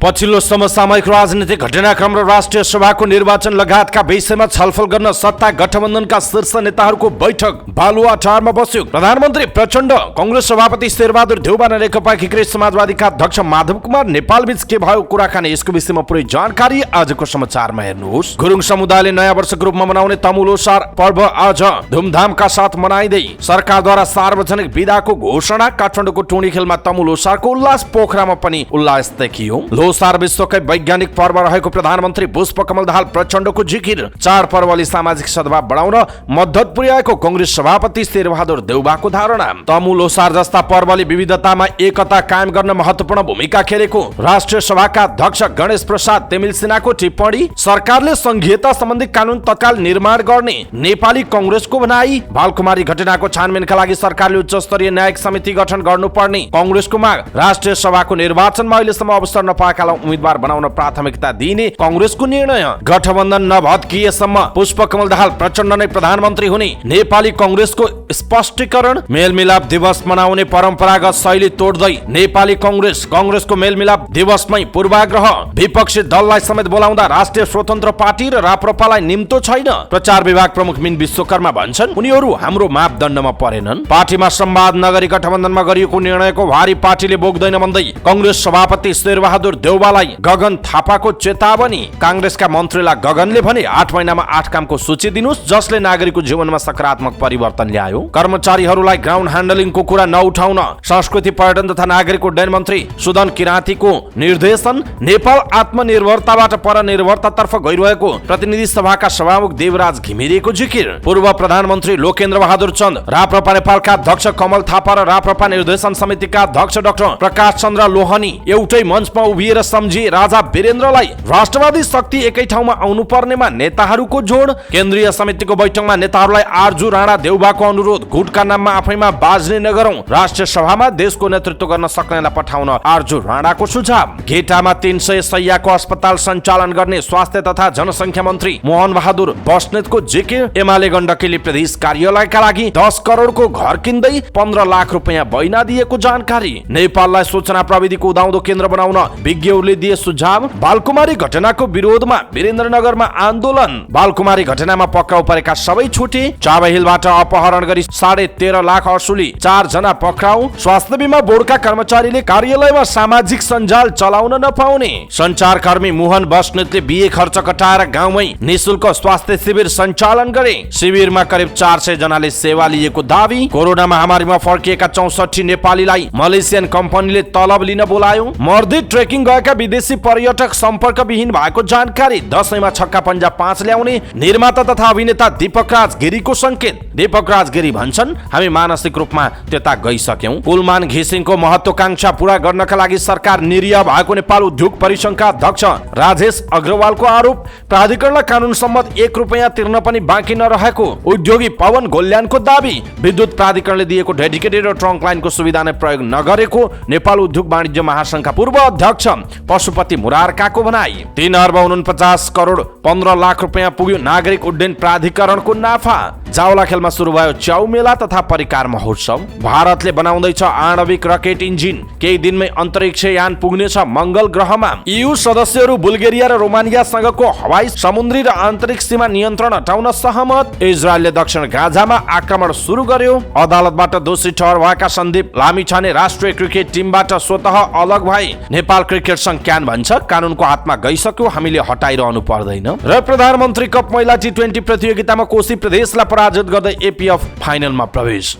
पछिल्लो समसामयिक राजनीतिक घटनाक्रम र राष्ट्रिय सभाको निर्वाचन लगायतका विषयमा छलफल गर्न सत्ता गठबन्धनका शीर्ष नेताहरूको बैठक बालुवाटारमा बस्यो। प्रधानमन्त्री प्रचण्ड, कांग्रेस सभापति शेरबहादुर देउबा र नेकपा एकीकृत समाजवादीका अध्यक्ष माधव कुमार नेपालबीच के भयो कुराकानी, यसको विषयमा पुरै जानकारी आजको समाचारमा हेर्नुहोस्। गुरुङ समुदायले नयाँ वर्षको रूपमा मनाउने तमु लोसार पर्व आज धुमधामका साथ मनाइँदै सरकारद्वारा सार्वजनिक बिदाको घोषणा। काठमाडौँको टुँडीखेलमा तमु लोसारको उल्लास, पोखरामा पनि उल्लास देखियो। लोसार विश्वकै वैज्ञानिक पर्व रहेको प्रधानमन्त्री पुष्पकमल दाहाल प्रचण्डको जिकिर। चाडपर्वले सामाजिक सद्भाव बढाउन मद्दत पुर्याएको कांग्रेस सभापति शेरबहादुर देउबाको धारणा। तमु लोसार जस्ता पर्वले विविधतामा एकता कायम गर्न महत्त्वपूर्ण भूमिका खेलेको राष्ट्रिय सभाका अध्यक्ष गणेश प्रसाद तेमिलसिनाको टिप्पणी। सरकारले संघीयता सम्बन्धी कानून तत्काल निर्माण गर्ने नेपाली कांग्रेसको भनाई। बालकुमारी घटनाको छानबिनका लागि सरकारले उच्च स्तरीय न्यायिक समिति गठन गर्नुपर्ने कांग्रेसको माग। राष्ट्रिय सभाको निर्वाचनमा अहिलेसम्म अवसर नपाएकालाई उम्मेद्वार बनाउन प्राथमिकता दिइने कांग्रेसको निर्णय। गठबन्धन नभत्किएसम्म पुष्पकमल दाहाल प्रचण्ड नै प्रधानमन्त्री हुने नेपाली कांग्रेसको स्पष्टीकरण। मेलमिलाप दिवस मनाउने परम्परागत शैली तोड्दै नेपाली कांग्रेसको मेलमिलाप दिवसमै पूर्वाग्रह। विपक्षी दललाई समेत बोलाउँदा राष्ट्रिय स्वतन्त्र पार्टी र राप्रपालाई निम्तो छैन। प्रचार विभाग प्रमुख मिन विश्वकर्मा भन्छन् उनीहरू हाम्रो मापदण्डमा परेनन्। पार्टीमा संवाद नगरी गठबन्धनमा गरिएको निर्णयको भारी पार्टीले बोक्दैन भन्दै कांग्रेस सभापति शेरबहादुर देउबालाई गगन थापाको चेतावनी। कांग्रेसका मन्त्रीलाई गगनले भने 8 महिनामा 8 कामको सूची दिनुस् जसले नागरिकको जीवनमा सकारात्मक परिवर्तन ल्यायो। कर्मचारीहरूलाई ग्राउन्ड ह्यान्डलिङको कुरा नउठाउन संस्कृति पर्यटन तथा नागरिक उड्डयन मन्त्री सुदन किराँतीको निर्देशन। नेपाल आत्मनिर्भरताबाट परनिर्भरतातर्फ गइरहेको प्रतिनिधि सभाका सभामुख देवराज घिमिरेको जिकिर। पूर्व प्रधानमन्त्री लोकेन्द्र बहादुर चन्द, राप्रपा नेपालका अध्यक्ष कमल थापा र राप्रपा निर्देशन समितिका अध्यक्ष डाक्टर प्रकाश चन्द्र लोहनी एउटै मञ्चमा उभिएर सम्झिए राजा वीरेन्द्रलाई। राष्ट्रवादी शक्ति एकै ठाउँमा आउनु पर्नेमा नेताहरूको जोड। केन्द्रीय समितिको बैठकमा नेताहरूलाई आर्जु राणा देउबाको अनुरोध। गुटका नाममा आफैमा बाज्ने नगरौं, राष्ट्रिय सभामा देशको नेतृत्व गर्न सक्नेलाई पठाउन आर्जु राणाको सुझाव। गेटामा 300 शैय्याको अस्पताल सञ्चालन गर्ने स्वास्थ्य तथा जनसङ्ख्या मन्त्री मोहन बहादुर बस्नेतको जिकिर। एमाले गण्डकीले प्रदेश कार्यालयका लागि 10 करोडको घर किन्दै 15 लाख रुपियाँ बैना दिएको जानकारी। नेपाललाई सूचना प्रविधिको उदाउँदो केन्द्र बनाउन विज्ञहरूले दिए सुझाव। बालकुमारी घटनाको विरोधमा वीरेन्द्रनगरमा आन्दोलन। बालकुमारी घटनामा पक्राउ परेका सबै छुटे। चाबहिलबाट अपहरण गरी 13.5 लाख असुली 4 जना पक्राउ। स्वास्थ्य बीमा बोर्डका कर्मचारीले कार्यालयमा सामाजिक सञ्जाल चलाउन नपाउने। सञ्चारकर्मी मोहन बस्नेतले बिहे खर्च कटाएर गाउँमै निशुल्क स्वास्थ्य शिविर सञ्चालन गरे। शिविरमा करिब 400 जनाले सेवा लिएको दावी। कोरोना महामारीमा फर्किएका 64 नेपालीलाई मलेसियन कम्पनीले तलब लिन बोलायो। मर्दी ट्रेकिङ गएका विदेशी पर्यटक सम्पर्कविहीन भएको जानकारी। दशैंमा छक्का पञ्जा 5 ल्याउने निर्माता तथा अभिनेता दीपक राज गिरीको संकेत। दीपक राज गिरी भन्छन् हामी मानसिक रूपमा त्यता गइसक्यौं। पुलमान घिसिङको महत्वाकांक्षा पूरा गर्नका लागि सरकार निरीह भएको नेपाल उद्योग परिसंघका अध्यक्ष राजेश अग्रवालको आरोप। प्राधिकरणलाई कानून सम्मत 1 रुपैयाँ तिर्न पनि बाँकी नरहेको उद्योगी पवन गोल्यानको दावी। विद्युत प्राधिकरणले दिएको डेडिकेटेड र ट्रङ्क लाइनको सुविधा नै प्रयोग नगरेको नेपाल उद्योग वाणिज्य महासंघका पूर्व अध्यक्ष पशुपति मुरारकाको भनाई। 3 अर्ब 49 करोड 15 लाख रुपियाँ पुग्यो नागरिक उड्डयन प्राधिकरणको नाफा। जावलाखेलमा सुरु भयो च्याउ मेला तथा परिकार महोत्सव। भारतले बनाउँदैछ आणविक रकेट इन्जिन, केही दिनमै अन्तरिक्ष यान पुग्नेछ मंगल ग्रहमा। EU सदस्यहरू बुल्गेरिया र रोमानियासँगको हवाई समुद्री र आन्तरिक सीमा नियन्त्रण हटाउन सहमत। इजरायलले दक्षिण गाजामा आक्रमण सुरु गर्यो। अदालतबाट दोषी ठहर भएका सन्दीप लामिछाने राष्ट्रिय क्रिकेट टिमबाट स्वतः अलग भए। नेपाल क्रिकेट संघ क्यान भन्छ कानूनको हातमा गइसक्यो, हामीले हटाइरहनु पर्दैन। र प्रधानमन्त्री कप महिला T20 प्रतियोगितामा कोशी प्रदेशलाई पराजित गर्दै एपीएफ फाइनलमा प्रवेश।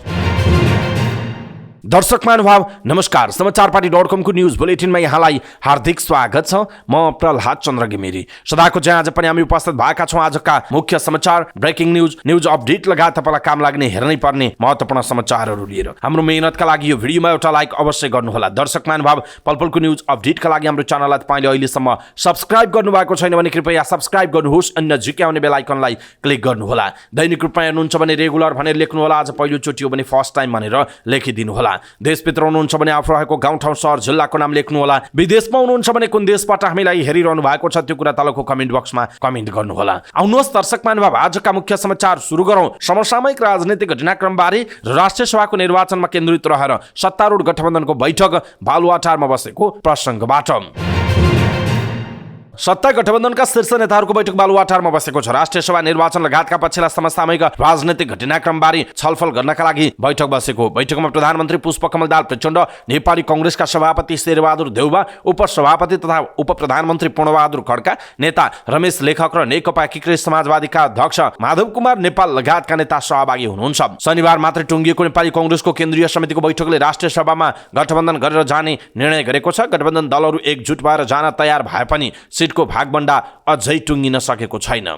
दर्शक महानुभाव नमस्कार, समाचारपाटी.com को न्यूज बुलेटिनमा यहाँलाई हार्दिक स्वागत छ। म प्रहलाद चन्द्र घिमिरे। सदाको चाहिँ आज पनि हामी उपस्थित भएका छौँ आजका मुख्य समाचार, ब्रेकिङ न्यूज अपडेट लगायत तपाईलाई काम लाग्ने हेर्नै पर्ने महत्त्वपूर्ण समाचारहरू लिएर। हाम्रो मेहनतका लागि यो भिडियोमा एउटा लाइक अवश्य गर्नुहोला। दर्शक महानुभाव पलपलको न्यूज अपडेटका लागि हाम्रो च्यानललाई तपाईले अहिलेसम्म सब्स्क्राइब गर्नुभएको छैन भने कृपया सब्स्क्राइब गर्नुहोस्, अनि नजिकै आउने बेल आइकनलाई क्लिक गर्नुहोला। दैनिक रूपमा हेर्नुहुन्छ भने रेगुलर भनेर लेख्नुहोला, आज पहिलो चोटि हो भने फर्स्ट टाइम भनेर लेखिदिनुहोला। देशभित्र हुनुहुन्छ भने आफू रहेको गाउँ ठाउँ सहर जिल्लाको नाम लेख्नुहोला। विदेशमा हुनुहुन्छ भने कुन देशबाट हामीलाई हेरिरहनु भएको छ त्यो कुरा तलको कमेन्ट बक्समा कमेन्ट गर्नुहोला। आउनुहोस् दर्शक महानुभाव आजका मुख्य समाचार सुरु गरौँ। समसामयिक राजनीतिक घटनाक्रम बारे र राष्ट्रिय सभाको निर्वाचनमा केन्द्रित रहेर सत्तारूढ गठबन्धनको बैठक बालुवाटारमा बसेको प्रसङ्गबाट। सत्ता गठबन्धनका शीर्ष नेताहरूको बैठक बालुवाटारमा बसेको छ। राष्ट्रिय सभा निर्वाचन लगायतका पछिल्ला समसामयिक राजनैतिक घटनाक्रमबारे छलफल गर्नका लागि बैठक बसेको। बैठकमा प्रधानमन्त्री पुष्पकमल दाहाल प्रचण्ड, नेपाली कांग्रेसका सभापति शेरबहादुर देउवा, उपसभापति तथा उपप्रधानमन्त्री पूर्णबहादुर खड्का, नेता रमेश लेखक र नेकपा एकीकृत समाजवादीका अध्यक्ष माधव कुमार नेपाल लगायतका नेता सहभागी हुनुहुन्छ। शनिबार मात्र टुङ्गिएको नेपाली कांग्रेसको केन्द्रीय समितिको बैठकले राष्ट्रिय सभामा गठबन्धन गरेर जाने निर्णय गरेको छ। गठबन्धन दलहरू एकजुट भएर जान तयार भए पनि सिटको भागबण्डा अझै टुङ्गिन सकेको छैन।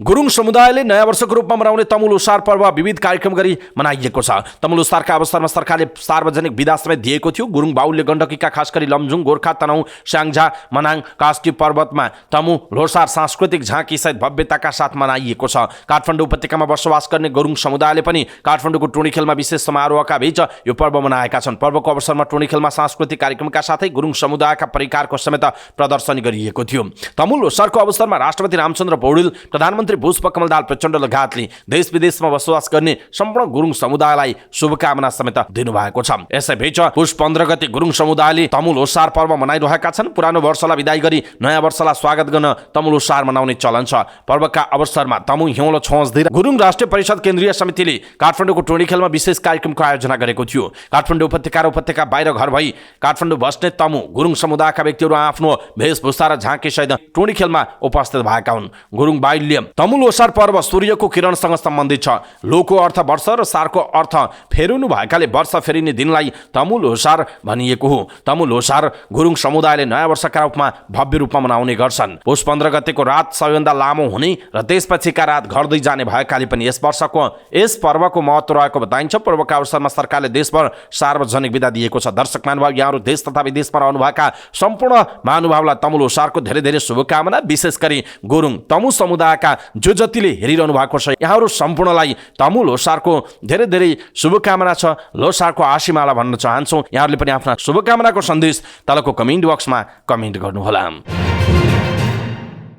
गुरुङ समुदायले नयाँ वर्षको रूपमा मनाउने तमुल उसार पर्व विविध कार्यक्रम गरी मनाइएको छ। तमुल उसारका अवसरमा सरकारले सार्वजनिक बिदा समेत दिएको थियो। गुरुङ बाहुल्य गण्डकीका खास गरी लमजुङ, गोर्खा, तनहुँ, स्याङ्जा, मनाङ, कास्की पर्वतमा तमु लोसार सांस्कृतिक झाँकी सहित भव्यताका साथ मनाइएको छ। काठमाडौँ उपत्यकामा बसोबास गर्ने गुरुङ समुदायले पनि काठमाडौँको टोणीखेलमा विशेष समारोहका बीच यो पर्व मनाएका छन्। पर्वको अवसरमा टोणीखेलमा सांस्कृतिक कार्यक्रमका साथै गुरुङ समुदायका परिकारको समेत प्रदर्शनी गरिएको थियो। तमुल लोसारको अवसरमा राष्ट्रपति रामचन्द्र पौडेल, प्रधानमन्त्री पुष्पकमल दाहाल प्रचण्ड लगायतले देश विदेशमा बसोबास गर्ने सम्पूर्ण गुरुङ समुदायलाई शुभकामना समेत दिनुभएको छ। यसैबीच पुष 15 गते गुरुङ समुदायले तमुल लोसार पर्व मनाइरहेका छन्। पुरानो वर्षलाई विदाई गरी नयाँ वर्षलाई स्वागत गर्न तमुल लोसार मनाउने चलन छ। पर्वका अवसरमा तमु हिउँलो छोजदिर गुरुङ राष्ट्रिय परिषद केन्द्रीय समितिले काठमाडौँको टोणीखेलमा विशेष कार्यक्रमको आयोजना गरेको थियो। काठमाडौँ उपत्यका र उपत्यका बाहिर घर भई काठमाडौँ बस्ने तमु गुरुङ समुदायका व्यक्तिहरू आफ्नो वेशभूषा र झाँकी सहित टोणीखेलमा उपस्थित भएका हुन्। गुरुङ बाहुल्य तमुल लोसार पर्व सूर्यको किरणसँग सम्बन्धित छ। लोको अर्थ वर्ष र सारको अर्थ फेरिनु भएकाले वर्ष फेरिने दिनलाई तमुल लोसार भनिएको हो। तमुल लोसार गुरुङ समुदायले नयाँ वर्षका रूपमा भव्य रूपमा मनाउने गर्छन्। पुष 15 गतेको रात सबैभन्दा लामो हुने र त्यसपछिका रात घट्दै जाने भएकाले पनि यस पर्वको महत्त्व रहेको बताइन्छ। पर्वका अवसरमा सरकारले देशभर सार्वजनिक बिदा दिएको छ। दर्शक महानुभाव, यहाँहरू देश तथा विदेशमा रहनुभएका सम्पूर्ण महानुभावलाई तमुल लोसारको धेरै धेरै शुभकामना। विशेष गरी गुरुङ तमु समुदायका जो जतिले हेरिरहनु भएको छ, यहाँहरू सम्पूर्णलाई तमुल लोसारको धेरै धेरै शुभकामना छ। लोसारको आशीमाला भन्न चाहन्छौँ। यहाँहरूले पनि आफ्ना शुभकामनाको सन्देश तलको कमेन्ट बक्समा कमेन्ट गर्नुहोला।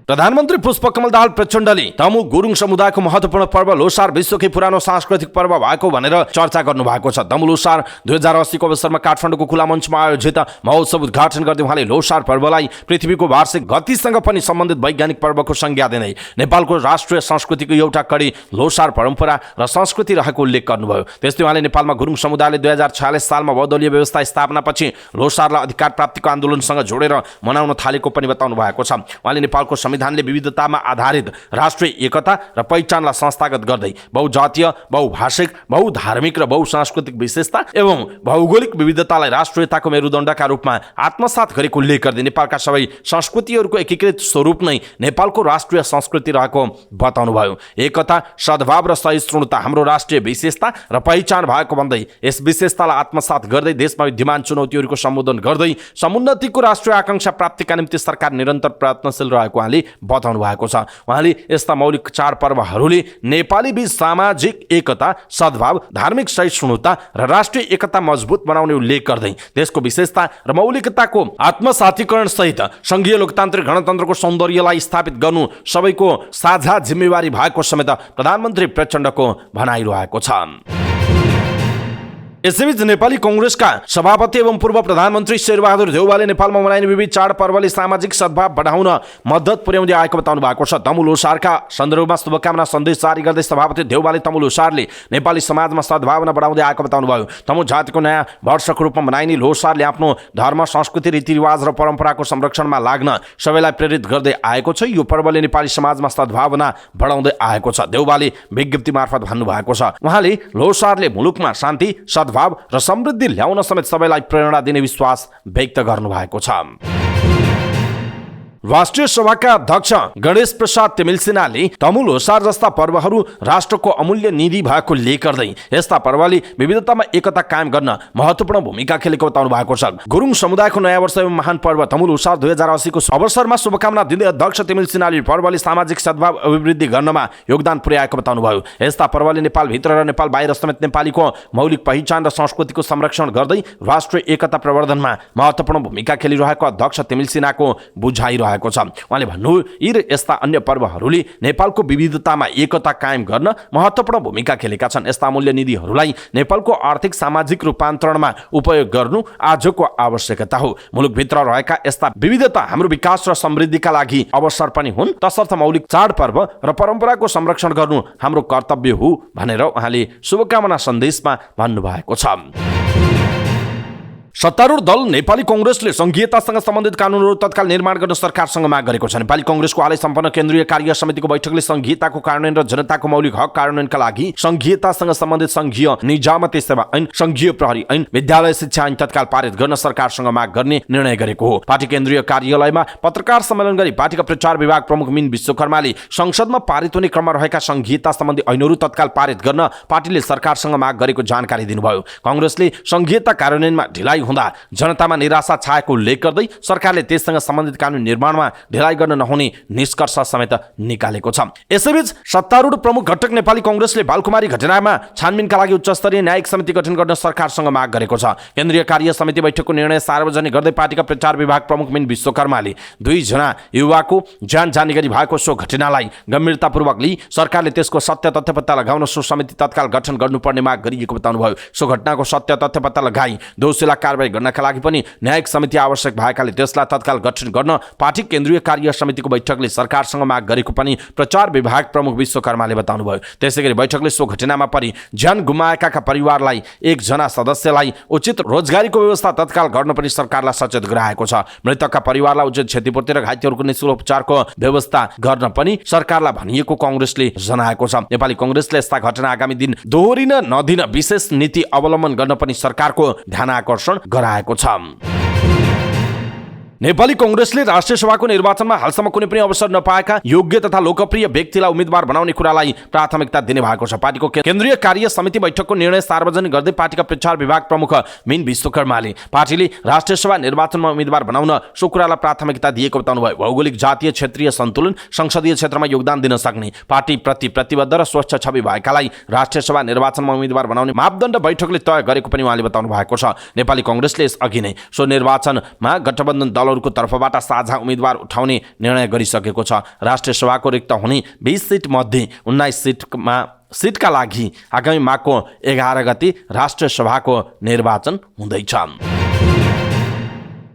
प्रधानमन्त्री पुष्पकमल दाहाल प्रचण्डले तमु गुरुङ समुदायको महत्त्वपूर्ण पर्व लोसार विश्वकै पुरानो सांस्कृतिक पर्व भएको भनेर चर्चा गर्नुभएको छ। तमु लोसार 2080 को अवसरमा काठमाडौँको खुला मञ्चमा आयोजित महोत्सव उद्घाटन गर्दै उहाँले लोसार पर्वलाई पृथ्वीको वार्षिक गतिसँग पनि सम्बन्धित वैज्ञानिक पर्वको संज्ञा दिँदै नेपालको राष्ट्रिय संस्कृतिको एउटा कडी लोसार परम्परा र संस्कृति रहेको उल्लेख गर्नुभयो। त्यस्तै उहाँले नेपालमा गुरुङ समुदायले 2046 सालमा बहुदलीय व्यवस्था स्थापनापछि लोसारलाई अधिकार प्राप्तिको आन्दोलनसँग जोडेर मनाउन थालेको पनि बताउनु भएको छ। उहाँले नेपालको संविधानले विविधतामा आधारित राष्ट्रिय एकता र पहिचानलाई संस्थागत गर्दै बहुजातीय, बहुभाषिक, बहुधार्मिक र बहुसांस्कृतिक विशेषता एवं भौगोलिक विविधतालाई राष्ट्रियताको मेरुदण्डका रूपमा आत्मसात गरेको उल्लेख गर्दै नेपालका सबै संस्कृतिहरूको एकीकृत स्वरूप नै नेपालको राष्ट्रिय संस्कृति रहेको बताउनुभयो। एकता, सद्भाव र सहिष्णुता हाम्रो राष्ट्रिय विशेषता र पहिचान भएको भन्दै यस विशेषतालाई आत्मसात गर्दै देशमा विद्यमान चुनौतीहरूको सम्बोधन गर्दै समुन्नतिको राष्ट्रिय आकांक्षा प्राप्तिका निम्ति सरकार निरन्तर प्रयत्नशील रहेको उहाँले बताउनु भएको छ। उहाँले यस्ता मौलिक चाडपर्वहरूले नेपाली बीच सामाजिक एकता, सद्भाव, धार्मिक सहिष्णुता र राष्ट्रिय एकता मजबुत बनाउने उल्लेख गर्दै देशको विशेषता र मौलिकताको आत्मसातीकरण सहित संघीय लोकतान्त्रिक गणतन्त्रको सौन्दर्यलाई स्थापित गर्नु सबैको साझा जिम्मेवारी भएको समेत प्रधानमन्त्री प्रचण्डको भनाइरहेको छ। यसैबीच नेपाली कांग्रेसका सभापति एवं पूर्व प्रधानमन्त्री शेरबहादुर देउवाले नेपालमा मनाइने विविध चाडपर्वले सामाजिक सद्भाव बढाउन मद्दत पुर्याउँदै आएको बताउनु भएको छ। तमु लोसारका सन्दर्भमा शुभकामना सन्देश जारी गर्दै सभापति देउवाले तमु लोसारले नेपाली समाजमा सद्भावना बढाउँदै आएको बताउनुभयो। तमु जातिको नयाँ वर्षको रूपमा मनाइने लोसारले आफ्नो धर्म, संस्कृति, रीतिरिवाज र परम्पराको संरक्षणमा लाग्न सबैलाई प्रेरित गर्दै आएको छ। यो पर्वले नेपाली समाजमा सद्भावना बढाउँदै आएको छ, देउवाले विज्ञप्ति मार्फत भन्नुभएको छ। उहाँले लोसारले मुलुकमा शान्ति, सद्भाव र समृद्धि ल्याउन समेत सबैलाई प्रेरणा दिने विश्वास व्यक्त गर्नुभएको छ। राष्ट्रिय सभाका अध्यक्ष गणेश प्रसाद तिमिल सिन्हाले तमु लोसार जस्ता पर्वहरू राष्ट्रको अमूल्य निधि भएको उल्लेख गर्दै यस्ता पर्वले विविधतामा एकता कायम गर्न महत्त्वपूर्ण भूमिका खेलेको बताउनु भएको छ। गुरुङ समुदायको नयाँ वर्ष एवं महान पर्व तमु लोसार 2080 को अवसरमा शुभकामना दिँदै अध्यक्ष तिमिल सिन्हाले पर्वले सामाजिक सद्भाव अभिवृद्धि गर्नमा योगदान पुर्याएको बताउनुभयो। यस्ता पर्वले नेपालभित्र र नेपाल बाहिर समेत नेपालीको मौलिक पहिचान र संस्कृतिको संरक्षण गर्दै राष्ट्रिय एकता प्रवर्धनमा महत्त्वपूर्ण भूमिका खेलिरहेको अध्यक्ष तिमिल सिन्हाको बुझाइरहेको भएको छ। उहाँले भन्नुभयो यी र यस्ता अन्य पर्वहरूले नेपालको विविधतामा एकता कायम गर्न महत्त्वपूर्ण भूमिका खेलेका छन्। यस्ता मूल्य निधिहरूलाई नेपालको आर्थिक सामाजिक रूपान्तरणमा उपयोग गर्नु आजको आवश्यकता हो। मुलुकभित्र रहेका यस्ता विविधता हाम्रो विकास र समृद्धिका लागि अवसर पनि हुन्, तसर्थ मौलिक चाडपर्व र परम्पराको संरक्षण गर्नु हाम्रो कर्तव्य हो भनेर उहाँले शुभकामना सन्देशमा भन्नुभएको छ। सत्तारूढ दल नेपाली कांग्रेसले संघीयतासँग सम्बन्धित कानूनहरू तत्काल निर्माण गर्न सरकारसँग माग गरेको छ। नेपाली कांग्रेसको हालै सम्पन्न केन्द्रीय कार्य समितिको बैठकले संघीयताको कार्यान्वयन र जनताको मौलिक हक कार्यान्वयनका लागि संघीयतासँग सम्बन्धित संघीय निजामती सेवा ऐन, संघीय प्रहरी ऐन, विद्यालय शिक्षा ऐन तत्काल पारित गर्न सरकारसँग माग गर्ने निर्णय गरेको हो। पार्टी केन्द्रीय कार्यालयमा पत्रकार सम्मेलन गरी पार्टीका प्रचार विभाग प्रमुख मिन विश्वकर्माले संसदमा पारित हुने क्रममा रहेका संघीयता सम्बन्धी ऐनहरू तत्काल पारित गर्न पार्टीले सरकारसँग माग गरेको जानकारी दिनुभयो। कांग्रेसले संघीयता कार्यान्वयनमा ढिलाइ हुँदा जनतामा निराशा छाएको उल्लेख गर्दै सरकारले त्यससँग सम्बन्धित कानून निर्माणमा ढिलाइ गर्न नहुने निष्कर्ष समेत निकालेको छ। यसैबीच सत्तारूढ प्रमुख घटक नेपाली कांग्रेसले बालकुमारी घटनामा छानबिनका लागि उच्चस्तरीय न्यायिक समिति गठन गर्न सरकारसँग माग गरेको छ। केन्द्रीय कार्य समिति बैठकको निर्णय सार्वजनिक गर्दै पार्टीका प्रचार विभाग प्रमुख मिन विश्वकर्माले 2 जना युवाको ज्यान जाने गरी भएको सो घटनालाई गम्भीरतापूर्वक लिई सरकारले त्यसको सत्य तथ्य पत्ता लगाउन सो समिति तत्काल गठन गर्नुपर्ने माग गरिएको बताउनुभयो। सो घटनाको सत्य तथ्य पत्ता लगाई दोषीलाई कारबाही गर्नका लागि पनि न्यायिक समिति आवश्यक भएकाले त्यसलाई तत्काल गठन गर्न पार्टी केन्द्रीय कार्य समितिको बैठकले सरकारसँग माग गरेको पनि प्रचार विभाग प्रमुख विश्वकर्माले बताउनुभयो। त्यसैगरी बैठकले सो घटनामा परि ज्यान गुमाएका परिवारलाई 1 जना सदस्यलाई उचित रोजगारीको व्यवस्था तत्काल गर्न पनि सरकारलाई सचेत गराएको छ। मृतकका परिवारलाई उचित क्षतिपूर्ति र घाइतेहरूको निःशुल्क उपचारको व्यवस्था गर्न पनि सरकारलाई भनिएको कांग्रेसले जनाएको छ। नेपाली कांग्रेसले यस्ता घटना आगामी दिन दोहोरिन नदिन विशेष नीति अवलम्बन गर्न पनि सरकारको ध्यान आकर्षण गराएको छ। नेपाली कांग्रेसले राष्ट्रिय सभाको निर्वाचनमा हालसम्म कुनै पनि अवसर नपाएका योग्य तथा लोकप्रिय व्यक्तिलाई उम्मेदवार बनाउने कुरालाई प्राथमिकता दिने भएको छ। पार्टीको केन्द्रीय कार्य समिति बैठकको निर्णय सार्वजनिक गर्दै पार्टीका प्रचार विभाग प्रमुख मिन विश्वकर्माले पार्टीले राष्ट्रिय सभा निर्वाचनमा उम्मेदवार बनाउन सो कुरालाई प्राथमिकता दिएको बताउनुभयो। भौगोलिक जातीय क्षेत्रीय सन्तुलन संसदीय क्षेत्रमा योगदान दिन सक्ने पार्टी प्रति प्रतिबद्ध र स्वच्छ छवि भएकालाई राष्ट्रिय सभा निर्वाचनमा उम्मेदवार बनाउने मापदण्ड बैठकले तय गरेको पनि उहाँले बताउनु भएको छ। नेपाली कांग्रेसले यस अघि नै सो निर्वाचनमा गठबन्धन दलहरूको तर्फबाट साझा उम्मेदवार उठाउने निर्णय गरिसकेको छ। राष्ट्रिय सभाको रिक्त हुने 20 सिट मध्ये 19 सिटका लागि आगामी माघको 11 गते राष्ट्रिय सभाको निर्वाचन हुँदैछ।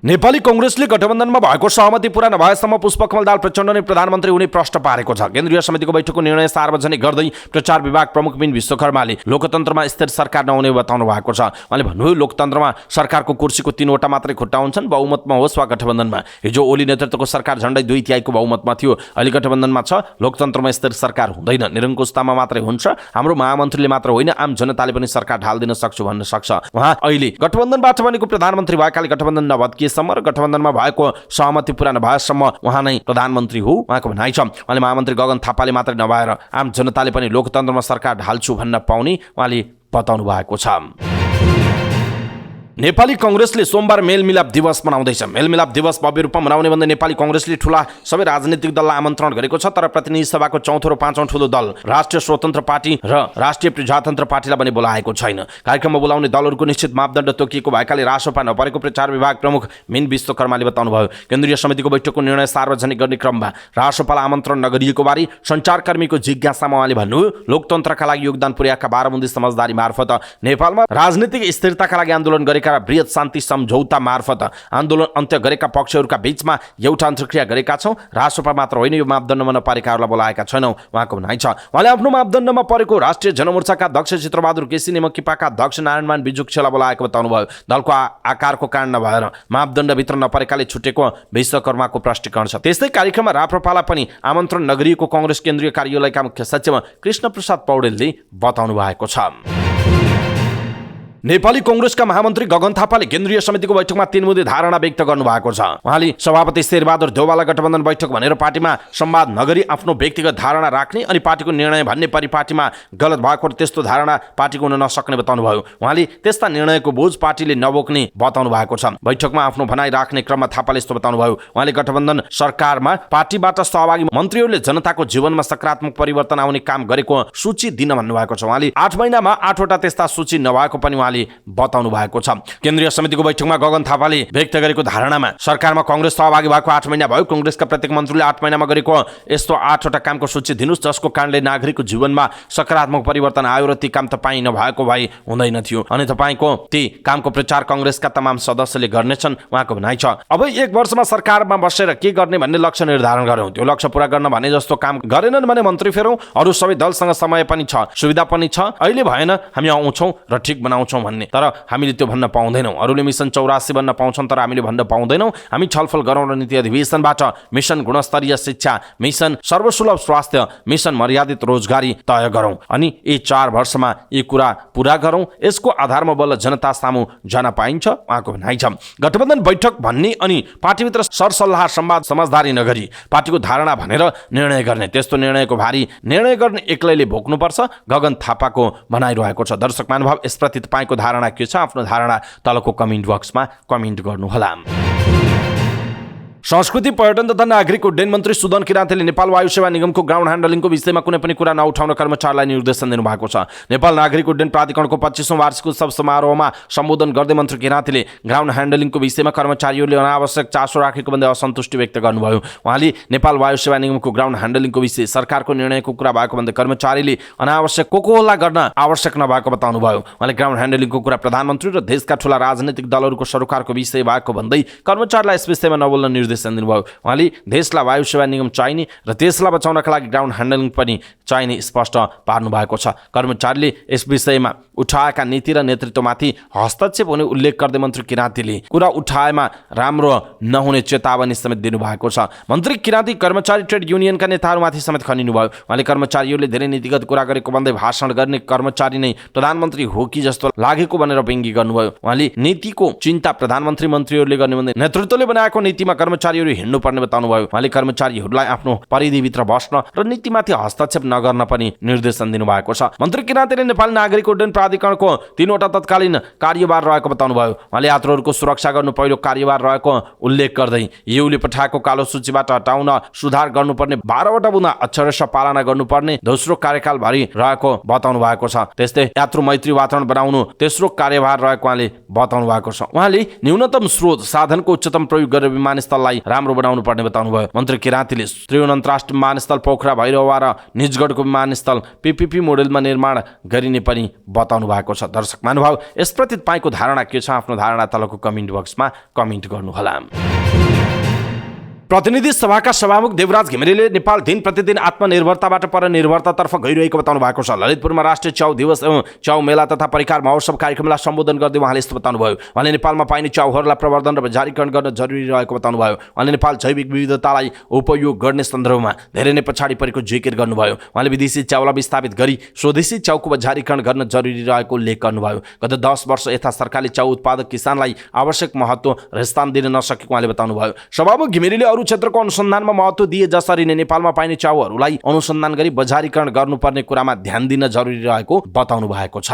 नेपाली कांग्रेसले गठबन्धनमा भएको सहमति पूरा नभएसम्म पुष्पकमल दाहाल प्रचण्ड नै प्रधानमन्त्री हुने प्रश्न पारेको छ। केन्द्रीय समितिको बैठकको निर्णय सार्वजनिक गर्दै प्रचार विभाग प्रमुख मिन विश्वकर्माले लोकतन्त्रमा स्थिर सरकार नहुने बताउनु भएको छ। उहाँले भन्नुभयो लोकतन्त्रमा सरकारको कुर्सीको 3 वटा मात्रै खुट्टा हुन्छन्, बहुमतमा होस् वा गठबन्धनमा। हिजो ओली नेतृत्वको सरकार झण्डै 2/3 बहुमतमा थियो, अहिले गठबन्धनमा छ। लोकतन्त्रमा स्थिर सरकार हुँदैन, निरङ्कुशतामा मात्रै हुन्छ। हाम्रो महामन्त्रीले मात्र होइन आम जनताले पनि सरकार ढाल्दिन सक्छु भन्न सक्छ। उहाँ अहिले गठबन्धनबाट बनेको प्रधानमन्त्री भएकाले गठबन्धन नभत्किए र गठबन्धनमा भएको सहमति पूरा नभएसम्म उहाँ नै प्रधानमन्त्री हो उहाँको भनाइ छ। उहाँले महामन्त्री गगन थापाले मात्रै नभएर आम जनताले पनि लोकतन्त्रमा सरकार ढाल्छु भन्न पाउने उहाँले बताउनु भएको छ। नेपाली कांग्रेसले सोमबार मेलमिलाप दिवस मनाउँदैछ। मेलमिलाप दिवस भव्य रूपमा मनाउने भन्दै नेपाली कांग्रेसले ठूला सबै राजनीतिक दललाई आमन्त्रण गरेको छ। तर प्रतिनिधि सभाको 4औं र 5औं ठूलो दल राष्ट्रिय स्वतन्त्र पार्टी र राष्ट्रिय प्रजातन्त्र पार्टीलाई पनि बोलाएको छैन। कार्यक्रममा बोलाउने दलहरूको निश्चित मापदण्ड तोकिएको भएकाले रासोपा नपरेको प्रचार विभाग प्रमुख मिन विश्वकर्माले बताउनुभयो। केन्द्रीय समितिको बैठकको निर्णय सार्वजनिक गर्ने क्रममा रासोपालाई आमन्त्रण नगरिएको बारे सञ्चारकर्मीको जिज्ञासामा उहाँले भन्नुभयो लोकतन्त्रका लागि योगदान पुर्याएका 12 बुँदे समझदारी मार्फत नेपालमा राजनीतिक स्थिरताका लागि आन्दोलन गरेका बृहत शान्ति सम्झौता मार्फत आन्दोलन अन्त्य गरेका पक्षहरूका बीचमा एउटा अन्तर्क्रिया गरेका छौं। रासोपा मात्र होइन यो मापदण्डमा नपरेकाहरूलाई बोलाएका छैनौं उहाँको भनाइ छ। उहाँले आफ्नो मापदण्डमा परेको राष्ट्रिय जनमोर्चाका अध्यक्ष चित्रबहादुर केसी नेमकिपाका अध्यक्ष नारायणमान बिजुक्छेलाई बोलाएको बताउनुभयो। दलको आकारको कारण नभएर मापदण्डभित्र नपरेकाले छुटेको विश्वकर्माको प्रष्टीकरण छ। त्यस्तै कार्यक्रममा राप्रपालाई पनि आमन्त्रण नगरिएको कांग्रेस केन्द्रीय कार्यालयका मुख्य सचिव कृष्ण प्रसाद पौडेलले बताउनु भएको छ। नेपाली कांग्रेसका महामन्त्री गगन थापाले केन्द्रीय समितिको बैठकमा 3 बुँदे धारणा व्यक्त गर्नु भएको छ। उहाँले सभापति शेरबहादुर देउवालाई गठबन्धन बैठक भनेर पार्टीमा संवाद नगरी आफ्नो व्यक्तिगत धारणा राख्ने अनि पार्टीको निर्णय भन्ने परिपाटीमा गलत भएको त्यस्तो धारणा पार्टीको हुन नसक्ने बताउनुभयो। उहाँले त्यस्ता निर्णयको बोझ पार्टीले नबोक्ने बताउनु भएको छ। बैठकमा आफ्नो भनाइ राख्ने क्रममा थापाले यस्तो बताउनुभयो। उहाँले गठबन्धन सरकारमा पार्टीबाट सहभागी मन्त्रीहरूले जनताको जीवनमा सकारात्मक परिवर्तन आउने काम गरेको सूची दिन भन्नुभएको छ। उहाँले 8 महिनामा 8 वटा त्यस्ता सूची नभएको पनि उहाँले बताउनु भएको छ। केन्द्रीय समितिको बैठकमा गगन थापाले व्यक्त गरेको धारणामा सरकारमा कांग्रेस सहभागी भएको 8 महिना भयो। कांग्रेसका प्रत्येक मन्त्रीले 8 महिनामा गरेको यस्तो 8वटा कामको सूची दिनुस् जसको कारणले नागरिकको जीवनमा सकारात्मक परिवर्तन आयो र ती काम तपाईँ नभएको भए हुँदैन थियो अनि तपाईँको ती कामको प्रचार कांग्रेसका तमाम सदस्यले गर्नेछन्, उहाँको भनाइ छ। अब 1 वर्षमा सरकारमा बसेर के गर्ने भन्ने लक्ष्य निर्धारण गरौँ। त्यो लक्ष्य पूरा गर्न भने जस्तो काम गरेनन् भने मन्त्री फेरौँ। अरू सबै दलसँग समय पनि छ, सुविधा पनि छ। अहिले भएन हामी आउँछौँ र ठिक बनाउँछौँ भन्ने, तर हामीले त्यो भन्न पाउँदैनौँ। अरूले मिसन 84 भन्न पाउँछन् तर हामीले भन्न पाउँदैनौँ। हामी छलफल गरौँ र नीति अधिवेशनबाट मिसन गुणस्तरीय शिक्षा, मिसन सर्वसुलभ स्वास्थ्य, मिसन मर्यादित रोजगारी तय गरौँ अनि यी 4 वर्षमा यी कुरा पूरा गरौँ। यसको आधारमा बल्ल जनता सामु जान पाइन्छ, उहाँको भनाइ छ। गठबन्धन बैठक भन्ने अनि पार्टीभित्र सरसल्लाह संवाद समझदारी नगरी पार्टीको धारणा भनेर निर्णय गर्ने, त्यस्तो निर्णयको भारी निर्णय गर्ने एक्लैले भोग्नुपर्छ, गगन थापाको भनाइरहेको छ। दर्शक महानुभाव, यसप्रति तपाईँको धारणा के छ? आफ्नो धारणा तलको कमेन्ट बक्समा कमेन्ट गर्नुहोला। संस्कृति पर्यटन तथा नागरिक उड्डयन मन्त्री सुदन किराँतीले नेपाल वायु सेवा निगमको ग्राउन्ड ह्यान्डलिङको विषयमा कुनै पनि कुरा नउठाउन कर्मचारीलाई निर्देशन दिनुभएको छ। नेपाल नागरिक उड्डयन प्राधिकरणको 25औं वार्षिक उत्सव समारोहमा सम्बोधन गर्दै मन्त्री किराँतीले ग्राउन्ड ह्यान्डलिङको विषयमा कर्मचारीहरूले अनावश्यक चासो राखेको भन्दै असन्तुष्टि व्यक्त गर्नुभयो। उहाँले नेपाल वायु सेवा निगमको ग्राउन्ड ह्यान्डलिङको विषय सरकारको निर्णयको कुरा भएको भन्दै कर्मचारीले अनावश्यक कोकोहल्ला गर्न आवश्यक नभएको बताउनुभयो। उहाँले ग्राउन्ड ह्यान्डलिङको कुरा प्रधानमन्त्री र देशका ठूला राजनीतिक दलहरूको सरोकारको विषय भएको भन्दै कर्मचारीलाई यस विषयमा नबोल्न निर्देशन दिनुभयो। उहाँले देशलाई वायु सेवा निगम चाहिने र देशलाई बचाउनका लागि ग्राउन्ड ह्यान्डलिङ पनि चाहिने स्पष्ट पार्नु भएको छ। कर्मचारीले यस विषयमा उठाएका नीति र नेतृत्वमाथि हस्तक्षेप हुने उल्लेख गर्दै मन्त्री किराँतीले कुरा उठाएमा राम्रो नहुने चेतावनी समेत दिनुभएको छ। मन्त्री किराँती कर्मचारी ट्रेड युनियनका नेताहरूमाथि समेत खनिनुभयो। उहाँले कर्मचारीहरूले धेरै नीतिगत कुरा गरेको भन्दै भाषण गर्ने कर्मचारी नै प्रधानमन्त्री हो कि जस्तो लागेको भनेर व्यङ्ग्य गर्नुभयो। उहाँले नीतिको चिन्ता प्रधानमन्त्री मन्त्रीहरूले गर्ने भन्दै नेतृत्वले बनाएको नीतिमा कर्मचारीहरू हिँड्नुपर्ने बताउनुभयो। उहाँले कर्मचारीहरूलाई आफ्नो परिधिभित्र बस्न र नीतिमाथि हस्तक्षेप नगर्न पनि निर्देशन दिनुभएको छ। मन्त्री किराँतीले नेपाल नागरिक उड्डयन प्राधिकरणको 3वटा तत्कालीन कार्यभार रहेको बताउनुभयो। उहाँले यात्रुहरूको सुरक्षा गर्नु पहिलो कार्यभार रहेको उल्लेख गर्दै युले पठाएको कालो सूचीबाट हटाउन सुधार गर्नुपर्ने 12वटा बुँदा अक्षरशः पालना गर्नुपर्ने दोस्रो कार्यकालभरि रहेको बताउनु भएको छ। त्यस्तै यात्रु मैत्री वातावरण बनाउनु तेस्रो कार्यभार रहेको उहाँले बताउनु भएको छ। उहाँले न्यूनतम स्रोत साधनको उच्चतम प्रयोग गरेर विमानस्थललाई राम्रो बनाउनु पर्ने बताउनुभयो। मन्त्री किराँतीले त्रिभुवन अन्तर्राष्ट्रिय विमानस्थल पोखरा भैरवा र निजगढको विमानस्थल PPP मोडेलमा निर्माण गरिने पनि बताउनु भएको छ। दर्शक महानुभाव, यसप्रति तपाईँको धारणा के छ? आफ्नो धारणा तलको कमेन्ट बक्समा कमेन्ट गर्नुहोला। प्रतिनिधि सभाका सभामुख देवराज घिमिरेले नेपाल दिन प्रतिदिन आत्मनिर्भरताबाट परनिर्भरतातर्फ गइरहेको बताउनु भएको छ। ललितपुरमा राष्ट्रिय च्याउ दिवस एवं च्याउ मेला तथा परिकार महोत्सव कार्यक्रमलाई सम्बोधन गर्दै उहाँले यस्तो बताउनुभयो। उहाँले नेपालमा पाइने च्याउहरूलाई प्रवर्धन र बजारीकरण गर्न जरुरी रहेको बताउनुभयो। उहाँले नेपाल जैविक विविधतालाई उपयोग गर्ने सन्दर्भमा धेरै नै पछाडि परेको जिकिर गर्नुभयो। उहाँले विदेशी च्याउलाई विस्थापित गरी स्वदेशी च्याउको बजारीकरण गर्न जरुरी रहेको उल्लेख गर्नुभयो। गत 10 वर्ष यता सरकारले च्याउ उत्पादक किसानलाई आवश्यक महत्त्व र स्थान दिन नसकेको उहाँले बताउनुभयो। सभामुख घिमिरेले अरू क्षेत्रको अनुसन्धानमा महत्त्व दिए जसरी नै नेपालमा पाइने च्याउहरूलाई अनुसन्धान गरी बजारीकरण गर्नुपर्ने कुरामा ध्यान दिन जरुरी रहेको बताउनु भएको छ।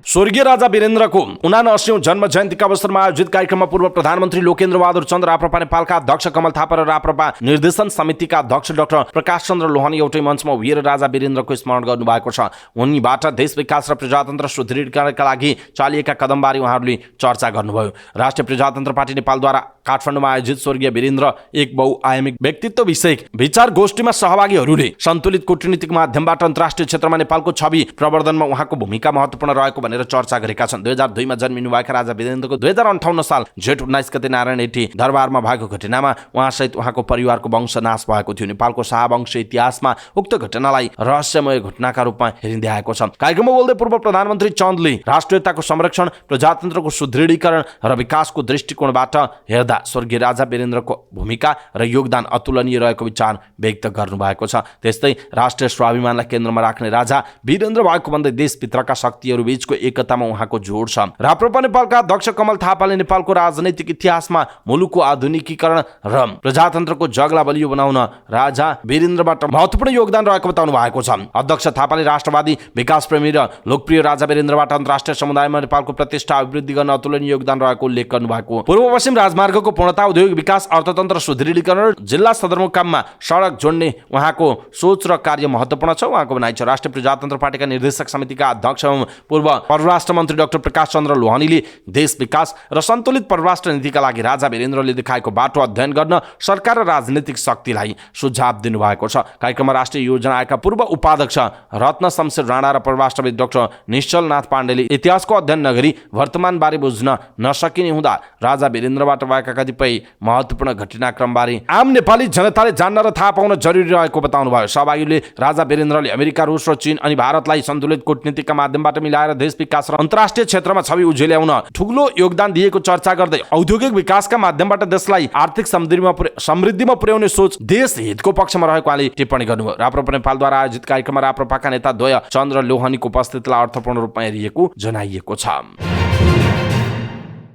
स्वर्गीय राजा वीरेन्द्रको 79औं जन्म जयन्तीका अवसरमा आयोजित कार्यक्रममा पूर्व प्रधानमन्त्री लोकेन्द्र बहादुर चन्द, राप्रपा नेपालका अध्यक्ष कमल थापा र राप्रपा निर्देशन समितिका अध्यक्ष डाक्टर प्रकाश चन्द्र लोहानी एउटै मञ्चमा उभिएर राजा वीरेन्द्रको स्मरण गर्नुभएको छ। उनीबाट देश विकास र प्रजातन्त्र सुदृढीकरणका लागि चालिएका कदमबारे उहाँहरूले चर्चा गर्नुभयो। राष्ट्रिय प्रजातन्त्र पार्टी नेपालद्वारा काठमाडौँमा आयोजित स्वर्गीय वीरेन्द्र एक बहुआयामिक व्यक्तित्व विषयक विचार गोष्ठीमा सहभागीहरूले सन्तुलित कूटनीतिक माध्यमबाट अन्तर्राष्ट्रिय क्षेत्रमा नेपालको छवि प्रवर्धनमा उहाँको भूमिका महत्त्वपूर्ण रहेको भनेर चर्चा गरेका छन्। 2002 मा जन्मिनुभएका राजा वीरेन्द्रको 2058 साल जेठ 19 गते नारायण एटी दरबारमा भएको घटनामा उहाँसहित उहाँको परिवारको वंशनाश भएको थियो। नेपालको शाहवंश इतिहासमा उक्त घटनालाई रहस्यमय घटनाका रूपमा हेरिँदै आएको छ। कार्यक्रममा बोल्दै पूर्व प्रधानमन्त्री चन्दले राष्ट्रियताको संरक्षण, प्रजातन्त्रको सुदृढीकरण र विकासको दृष्टिकोणबाट हेर्दा स्वर्गीय राजा वीरेन्द्रको भूमिका र योगदान अतुलनीय रहेको विचार व्यक्त गर्नुभएको छ। त्यस्तै राष्ट्रिय स्वाभिमानलाई केन्द्रमा राख्ने राजा वीरेन्द्र भएको भन्दै देशभित्रका शक्तिहरू बीचको एकतामा उहाँको जोड छ। राप्रपा नेपालका अध्यक्ष कमल थापाले नेपालको राजनैतिक इतिहासमा मुलुकको आधुनिकीकरण र प्रजातन्त्रको जगला बलियो बनाउन राजा वीरेन्द्रबाट महत्त्वपूर्ण योगदान रहेको बताउनु भएको छ। अध्यक्ष थापाले राष्ट्रवादी विकासप्रेमी र लोकप्रिय राजा वीरेन्द्रबाट अन्तर्राष्ट्रिय समुदायमा नेपालको प्रतिष्ठा अभिवृद्धि गर्न अतुलनीय योगदान रहेको उल्लेख गर्नुभएको। पूर्व पश्चिम राजमार्गको पूर्णता, औद्योगिक विकास, अर्थतन्त्र सुदृढीकरण, जिल्ला सदरमुकाममा सडक जोड्ने उहाँको सोच र कार्य महत्त्वपूर्ण छ उहाँको भनाइ छ। राष्ट्रिय प्रजातन्त्र पार्टीका निर्देशक समितिका अध्यक्ष एवं पूर्व परराष्ट्र मन्त्री डाक्टर प्रकाश चन्द्र लोहनीले देश विकास र सन्तुलित परराष्ट्र नीतिका लागि राजा वीरेन्द्रले देखाएको बाटो अध्ययन गर्न सरकार र राजनीतिक शक्तिलाई सुझाव दिनुभएको छ। कार्यक्रममा राष्ट्रिय योजना आयोगका पूर्व उपाध्यक्ष रत्न शमशेर राणा र परराष्ट्रविद डाक्टर निश्चलनाथ पाण्डेले इतिहासको अध्ययन नगरी वर्तमानबारे बुझ्न नसकिने हुँदा राजा वीरेन्द्रबाट भएका कतिपय महत्त्वपूर्ण घटनाक्रमबारे आम नेपाली जनताले जान्न र थाहा पाउन जरुरी रहेको बताउनुभयो। सहभागीले राजा वीरेन्द्रले अमेरिका, रुस र चीन अनि भारतलाई सन्तुलित कूटनीतिका माध्यमबाट मिलाएर देश विकास र अन्तर्राष्ट्रिय क्षेत्रमा छवि उज्याउन ठूलो योगदान दिएको चर्चा गर्दै औद्योगिक विकासका माध्यमबाट देशलाई आर्थिक समृद्धिमा पुर्याउने सोच देश हितको पक्षमा रहेको उहाँले टिप्पणी गर्नुभयो। राप्रपा नेपालद्वारा आयोजित कार्यक्रममा राप्रपाका नेता द्वय चन्द्र लोहनीको उपस्थितिलाई अर्थपूर्ण रूपमा हेरिएको जनाइएको छ।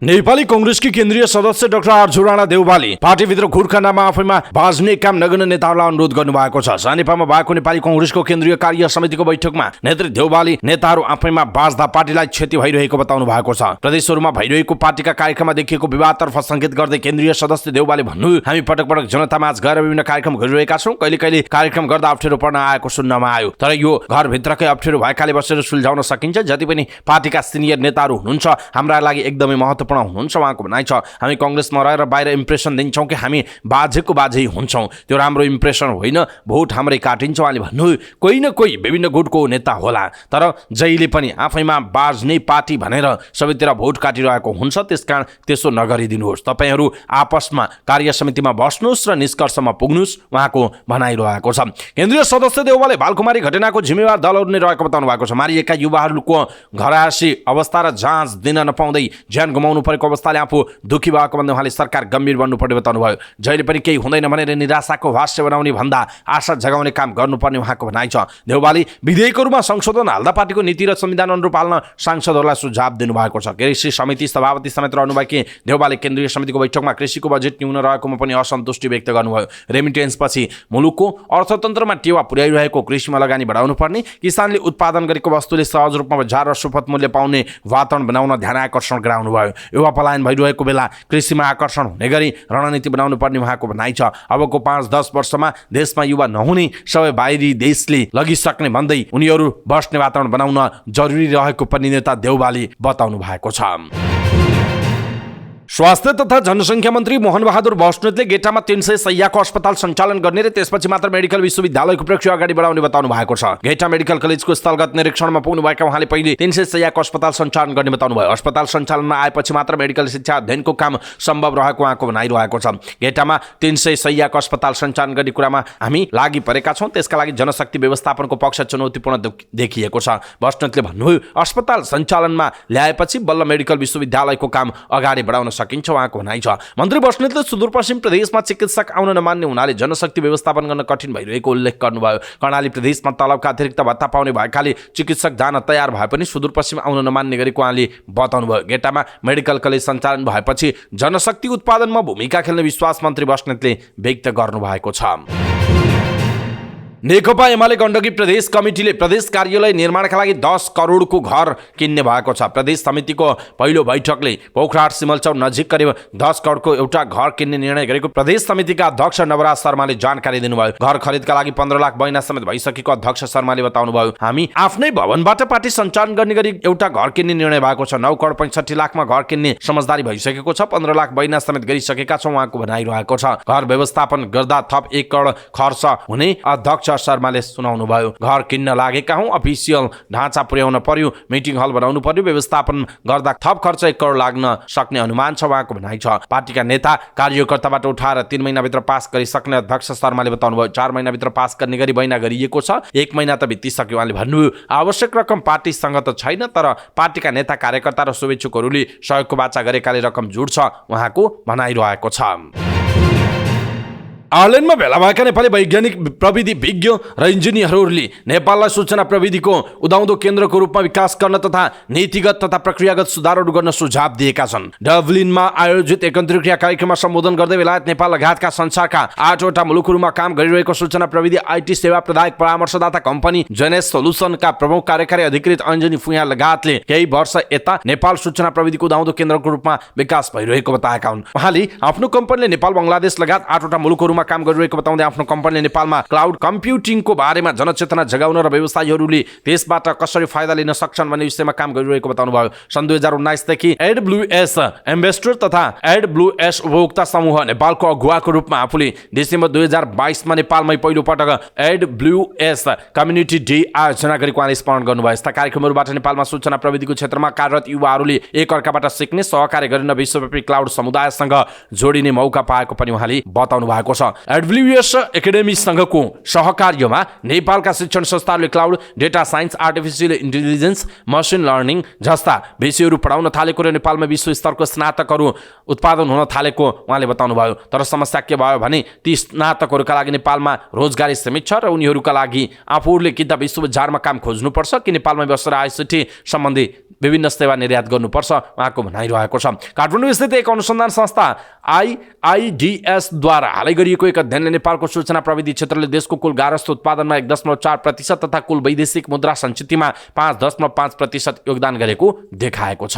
नेपाली कांग्रेसकी केन्द्रीय सदस्य डाक्टर आर्जु राणा देउवाले पार्टीभित्र घुरखण्डमा आफैमा बाँच्ने काम नगर्ने नेताहरूलाई अनुरोध गर्नुभएको छ। सानेपामा भएको नेपाली कांग्रेसको केन्द्रीय कार्य समितिको बैठकमा नेत्री देउवाले नेताहरू आफैमा बाँच्दा पार्टीलाई क्षति भइरहेको बताउनु भएको छ। प्रदेशहरूमा भइरहेको पार्टीका कार्यक्रममा देखिएको विवादतर्फ संकेत गर्दै केन्द्रीय सदस्य देउवाले भन्नु, हामी पटक पटक जनतामाझ गएर विभिन्न कार्यक्रम गरिरहेका छौँ। कहिले कहिले कार्यक्रम गर्दा अप्ठ्यारो पर्न आएको सुन्नमा आयो, तर यो घरभित्रकै अप्ठ्यारो भएकाले बसेर सुल्झाउन सकिन्छ। जति पनि पार्टीका सिनियर नेताहरू हुनुहुन्छ हाम्रा लागि एकदमै महत्त्वपूर्ण हुनुहुन्छ उहाँको भनाइ छ। हामी कांग्रेसमा रहेर बाहिर इम्प्रेसन दिन्छौँ कि हामी बाजेको बाजे हुन्छौँ, त्यो राम्रो इम्प्रेसन होइन, भोट हाम्रै काटिन्छ। उहाँले भन्नु, कोही न कोही विभिन्न गुटको नेता होला, तर जहिले पनि आफैमा बाज्ने पार्टी भनेर सबैतिर भोट काटिरहेको हुन्छ, त्यसकारण त्यसो नगरिदिनुहोस्। तपाईहरू आपसमा कार्य समितिमा बस्नुहोस् र निष्कर्षमा पुग्नुहोस् उहाँको भनाइरहेको छ। केन्द्रीय सदस्य देउवाले बालकुमारी घटनाको जिम्मेवार दलहरू नै रहेको बताउनु भएको छ। मारिएका युवाहरूको घरायसी अवस्था र जाँच दिन नपाउँदै ज्यान गुमाउनु परेको अवस्थाले आफू दुखी भएको भन्दै उहाँले सरकार गम्भीर बन्नुपर्ने बताउनुभयो। जहिले पनि केही हुँदैन भनेर निराशाको भाष्य बनाउने भन्दा आशा जगाउने काम गर्नुपर्ने उहाँको भनाइ छ। देउवाले विधेयकहरूमा संशोधन हाल्दा पार्टीको नीति र संविधान अनुरूप हाल्न सांसदहरूलाई सुझाव दिनुभएको छ। कृषि समिति सभापति समेत रहनुभएकी देउवाले केन्द्रीय समितिको बैठकमा कृषिको बजेट न्यून रहेकोमा पनि असन्तुष्टि व्यक्त गर्नुभयो। रेमिटेन्सपछि मुलुकको अर्थतन्त्रमा टेवा पुर्याइरहेको कृषिमा लगानी बढाउनु पर्ने, किसानले उत्पादन गरेको वस्तुले सहज रूपमा बजार र सुपथ मूल्य पाउने वातावरण बनाउन ध्यान आकर्षण गराउनुभयो। युवा पलायन भइरहेको बेला कृषिमा आकर्षण हुने गरी रणनीति बनाउनु पर्ने उहाँको भनाइ छ। अबको 5-10 वर्षमा देशमा युवा नहुने सबै बाहिरी देशले लगिसक्ने भन्दै उनीहरू बस्ने वातावरण बनाउन जरुरी रहेको पनि नेता देउवाले बताउनु भएको छ। स्वास्थ्य तथा जनसङ्ख्या मन्त्री मोहन बहादुर बस्नेतले गेटामा 300 शैय्याको अस्पताल सञ्चालन गर्ने र त्यसपछि मात्र मेडिकल विश्वविद्यालयको प्रक्रिया अगाडि बढाउने बताउनु भएको छ। गेटा मेडिकल कलेजको स्थलगत निरीक्षणमा पुग्नुभएका उहाँले पहिले 300 शैय्याको अस्पताल सञ्चालन गर्ने बताउनु भयो। अस्पताल सञ्चालनमा आएपछि मात्र मेडिकल शिक्षा अध्ययनको काम सम्भव रहेको उहाँको भनाइरहेको छ। गेटामा 300 शैय्याको अस्पताल सञ्चालन गर्ने कुरामा हामी लागि परेका छौँ, त्यसका लागि जनशक्ति व्यवस्थापनको पक्ष चुनौतीपूर्ण देखिएको छ। बस्नेतले भन्नुभयो, अस्पताल सञ्चालनमा ल्याएपछि बल्ल मेडिकल विश्वविद्यालयको काम अगाडि बढाउन सकिन्छ उहाँको भनाइ छ। मन्त्री बस्नेतले सुदूरपश्चिम प्रदेशमा चिकित्सक आउन नमान्ने हुनाले जनशक्ति व्यवस्थापन गर्न कठिन भइरहेको उल्लेख गर्नुभयो। कर्णाली प्रदेशमा तलबका अतिरिक्त भत्ता पाउने भएकाले चिकित्सक जान तयार भए पनि सुदूरपश्चिम आउन नमान्ने गरेको उहाँले बताउनुभयो। गेटामा मेडिकल कलेज सञ्चालन भएपछि जनशक्ति उत्पादनमा भूमिका खेल्ने विश्वास मन्त्री बस्नेतले व्यक्त गर्नुभएको छ। नेकपा एमाले गण्डकी प्रदेश कमिटीले प्रदेश कार्यालय निर्माणका लागि 10 करोडको घर किन्ने भएको छ। प्रदेश समितिको पहिलो बैठकले पोखराट सिमलचौर नजिक करिब 10 करोडको एउटा घर किन्ने निर्णय गरेको प्रदेश समितिका अध्यक्ष नवराज शर्माले जानकारी दिनुभयो। घर खरिदका लागि 15 लाख बैना समेत भइसकेको अध्यक्ष शर्माले बताउनुभयो, हामी आफ्नै भवनबाट पार्टी सञ्चालन गर्ने गरी एउटा घर किन्ने निर्णय भएको छ। 9 करोड 65 लाखमा घर किन्ने समझदारी भइसकेको छ। 15 लाख बैना समेत गरिसकेका छौँ उहाँको भनाइरहेको छ। घर व्यवस्थापन गर्दा थप 1 करोड खर्च हुने अध्यक्ष शर्माले सुनाउनु भयो। घर किन्न लागेका हौं, अफिसियल ढाँचा पुर्याउन पर्यो, मिटिङ हल बनाउनु पर्यो, व्यवस्थापन गर्दा थप खर्च 1 करोड लाग्न सक्ने अनुमान छ उहाँको भनाइ छ। पार्टीका नेता कार्यकर्ताबाट उठाएर 3 महिनाभित्र पास गरिसक्ने अध्यक्ष शर्माले बताउनु भयो। 4 महिनाभित्र पास गर्ने गरी बैना गरिएको छ। 1 महिना त बितिसक्यो। उहाँले भन्नुभयो, आवश्यक रकम पार्टीसँग त छैन, तर पार्टीका नेता कार्यकर्ता र शुभेच्छुकहरूले सहयोगको बाचा गरेकाले रकम जुट्छ उहाँको भनाइरहेको छ। आयरल्यान्डमा भेला भएका नेपाली वैज्ञानिक प्रविधि विज्ञ र इन्जिनियरहरूले नेपाललाई सूचना प्रविधिको उदाउँदो केन्द्रको रूपमा विकास गर्न तथा नीतिगत तथा प्रक्रियागत सुधारहरू गर्न सुझाव दिएका छन्। डब्लिनमा आयोजित एक अन्तर्क्रिया कार्यक्रममा सम्बोधन गर्दै बेलायत नेपाल लगायतका संसारका 8वटा मुलुकहरूमा काम गरिरहेको सूचना प्रविधि आइटी सेवा प्रदायक परामर्शदाता कम्पनी जेनेस सोलुसनका प्रमुख कार्यकारी अधिकृत अञ्जनी फुयाँ लगायतले केही वर्ष यता नेपाल सूचना प्रविधिको उदाउँदो केन्द्रको रूपमा विकास भइरहेको बताएका हुन्। उहाँले आफ्नो कम्पनीले नेपाल बङ्गलादेश लगायत 8वटा मुलुकहरूमा काम गरिरहेको बताउँदै आफ्नो कम्पनीले नेपालमा क्लाउड कम्प्युटिङको बारेमा जनचेतना जगाउन र व्यवसायीहरूले त्यसबाट कसरी फाइदा लिन सक्छन् भन्ने विषयमा काम गरिरहेको बताउनुभयो। सन् 2019 देखि AWS एम्बेसडर तथा AWS उपभोक्ता समूह नेपालको अगुवाको रूपमा आफूले डिसेम्बर 2022 मा नेपालमै पहिलो पटक AWS कम्युनिटी डे आयोजना गरेको उहाँले स्मरण गर्नुभयो। यस्ता कार्यक्रमहरूबाट नेपालमा सूचना प्रविधिको क्षेत्रमा कार्यरत युवाहरूले एकअर्काबाट सिक्ने, सहकार्य गर्न विश्वव्यापी क्लाउड समुदायसँग जोडिने मौका पाएको पनि उहाँले बताउनु भएको छ। AWS एकाडेमीसँगको सहकार्यमा नेपालका शिक्षण संस्थाहरूले cloud, data science, artificial intelligence, machine learning जस्ता विषयहरू पढाउन थालेको र नेपालमा विश्व स्तरको स्नातकहरू उत्पादन हुन थालेको उहाँले बताउनुभयो। तर समस्या के भयो भने ती स्नातकहरूका लागि नेपालमा रोजगारी सीमित छ र उनीहरूका लागि आफूहरूले कि त विश्व बजारमा काम खोज्नुपर्छ कि नेपालमा बसेर आइसिटी सम्बन्धी विभिन्न सेवा निर्यात गर्नुपर्छ उहाँको भनाइरहेको छ। काठमाडौँ स्थित एक अनुसन्धान संस्था IIDS द्वारा हालै गरिएको एक अध्ययनले नेपालको सूचना प्रविधि क्षेत्रले देशको कुल गारस्थ उत्पादनमा 1.4% तथा कुल वैदेशिक मुद्रा सञ्चितमा 5.5% योगदान गरेको देखाएको छ।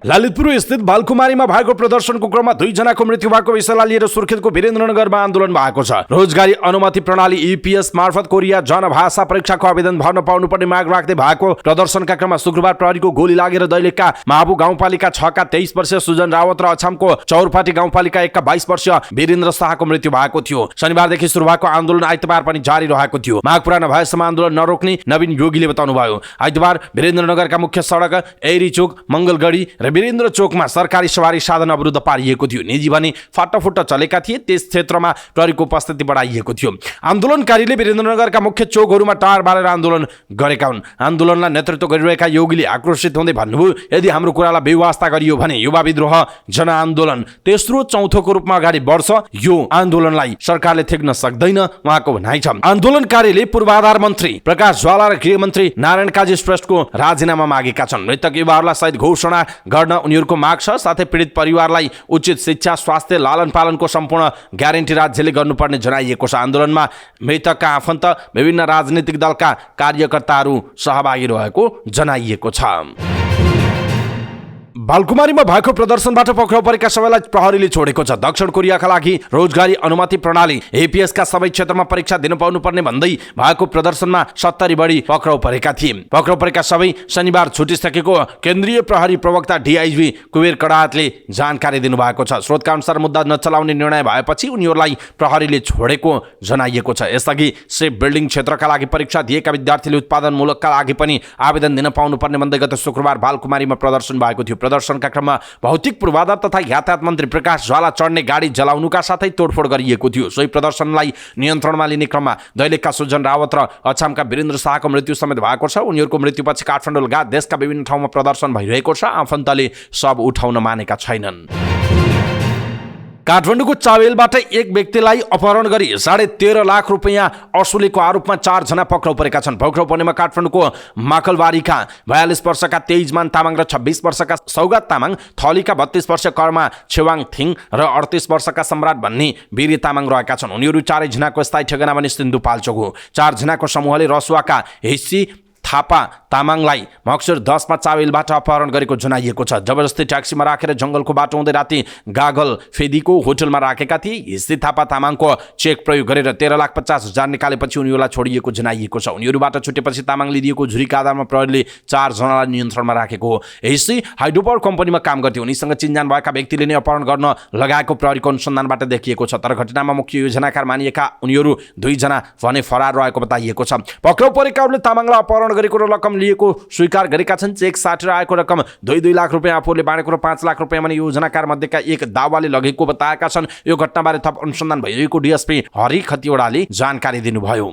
ललितपुर स्थित बालकुमारीमा भएको प्रदर्शनको क्रममा 2 जनाको मृत्यु भएको विषयलाई लिएर सुर्खेतको वीरेन्द्रनगरमा आन्दोलन भएको छ। रोजगारी अनुमति प्रणाली EPS मार्फत कोरिया जनभाषा परीक्षाको आवेदन भर्न पाउनुपर्ने माग राख्दै भएको प्रदर्शनका क्रममा शुक्रबार प्रहरीको गोली लागेर दैलेखका माबु गाउँपालिका 6 का 23 वर्षीय सुजन रावत र अछामको चौरपाटी गाउँपालिका 1 का 22 वर्षीय वीरेन्द्र शाहको मृत्यु भएको थियो। शनिबारदेखि सुरु भएको आन्दोलन आइतबार पनि जारी रहेको थियो। माग पूरा नभएसम्म आन्दोलन नरोक्ने नवीन योगीले बताउनुभयो। आइतबार वीरेन्द्रनगरका मुख्य सडक एरी चोक, मंगलगढी र वीरेन्द्र चोकमा सरकारी सवारी साधन अवरुद्ध पारिएको थियो। निजी भने फाटाफुट्टा चलेका थिए। त्यस क्षेत्रमा प्रहरीको उपस्थिति बढाइएको थियो। आन्दोलनकारीले वीरेन्द्रनगरका मुख्य चोकहरूमा टार बालेर आन्दोलन गरेका हुन्। आन्दोलनलाई नेतृत्व गरिरहेका योगीले आक्रोशित हुँदै भन्नुभयो, यदि हाम्रो कुरालाई बेवास्ता गरियो भने युवा विद्रोह जनआन्दोलन तेस्रो चौथोको रूपमा अगाडि बढ्छ। यो आन्दोलनलाई सरकारले थेक्न सक्दैन उहाँको भनाइ छ। आन्दोलनकारीले पूर्वाधार मन्त्री प्रकाश ज्वाला र गृहमन्त्री नारायण काजी श्रेष्ठको राजीनामा मागेका छन्। मृतक युवाहरूलाई सहित घोषणा गर्न उनीहरूको माग छ। साथै पीडित परिवारलाई उचित शिक्षा, स्वास्थ्य, लालन पालनको सम्पूर्ण ग्यारेन्टी राज्यले गर्नुपर्ने जनाइएको छ। आन्दोलनमा मृतकका आफन्त, विभिन्न राजनीतिक दलका कार्यकर्ताहरू सहभागी रहेको जनाइएको छ। बालकुमारीमा भएको प्रदर्शनबाट पक्राउ परेका सबैलाई प्रहरीले छोडेको छ। दक्षिण कोरियाका लागि रोजगारी अनुमति प्रणाली EPS का सबै क्षेत्रमा परीक्षा दिन पाउनुपर्ने भन्दै भएको प्रदर्शनमा 70 बढी पक्राउ परेका थिए। पक्राउ परेका सबै शनिबार छुटिसकेको केन्द्रीय प्रहरी प्रवक्ता DIG कुबेर कडातले जानकारी दिनुभएको छ। स्रोतका अनुसार मुद्दा नचलाउने निर्णय भएपछि उनीहरूलाई प्रहरीले छोडेको जनाइएको छ। यसअघि सेफ बिल्डिङ क्षेत्रका लागि परीक्षा दिएका विद्यार्थीले उत्पादनमूलकका लागि पनि आवेदन दिन पाउनुपर्ने भन्दै गत शुक्रबार बालकुमारीमा प्रदर्शन भएको थियो। प्रदर्शनका क्रममा भौतिक पूर्वाधार तथा यातायात मन्त्री प्रकाश ज्वाला चढ्ने गाडी जलाउनुका साथै तोडफोड गरिएको थियो। सोही प्रदर्शनलाई नियन्त्रणमा लिने क्रममा दैलेखका सुजन रावत र अछामका वीरेन्द्र शाहको मृत्यु समेत भएको छ। उनीहरूको मृत्युपछि काठमाडौँ लगायत देशका विभिन्न ठाउँमा प्रदर्शन भइरहेको छ। आफन्तले सब उठाउन मानेका छैनन्। काठमाडौँको चावेलबाट एक व्यक्तिलाई अपहरण गरी 13.5 लाख रुपैयाँ असुलेको आरोपमा 4 जना पक्राउ परेका छन्। पक्राउ पर्नेमा काठमाडौँको माकलबारीका 42 वर्षका तेजमान तामाङ र 26 वर्षका सौगात तामाङ, थलीका 32 वर्षीय कर्मा छेवाङ थिङ र 38 वर्षका सम्राट भन्ने वीर तामाङ रहेका छन्। उनीहरू 4 जनाको स्थायी ठेगाना पनि सिन्धुपाल्चोक हो। 4 जनाको समूहले रसुवाका हिस्सी थापा तामाङलाई मक्सुर 10 मा चावेलबाट अपहरण गरेको जनाइएको छ। जबरजस्ती ट्याक्सीमा राखेर जंगलको बाटो हुँदै राति गागल फेदीको होटलमा राखेका थिए। हिस्सी थापा तामाङको चेक प्रयोग गरेर 13,50,000 निकालेपछि उनीहरूलाई छोडिएको जनाइएको छ। उनीहरूबाट छुटेपछि तामाङले दिएको झुरीका आधारमा प्रहरीले 4 जनालाई नियन्त्रणमा राखेको हो। हिस्सी हाइड्रोपावर कम्पनीमा काम गर्थे। उनीसँग चिनजान भएका व्यक्तिले नै अपहरण गर्न लगाएको प्रहरीको अनुसन्धानबाट देखिएको छ। तर घटनामा मुख्य योजनाकार मानिएका उनीहरू 2 जना भने फरार रहेको बताइएको छ। पक्राउ परेकाहरूले तामाङलाई अपहरण गरेको र रकम लिएको स्वीकार गरेका छन्। चेक साटेर आएको रकम 2 लाख रुपैयाँ आफूले बाँडेको र 5 लाख रुपैयाँ भने योजनाकार मध्येका एक दावाले लगेको बताएका छन्। यो घटनाबारे थप अनुसन्धान भइरहेको DSP हरि खतिवडाले जानकारी दिनुभयो।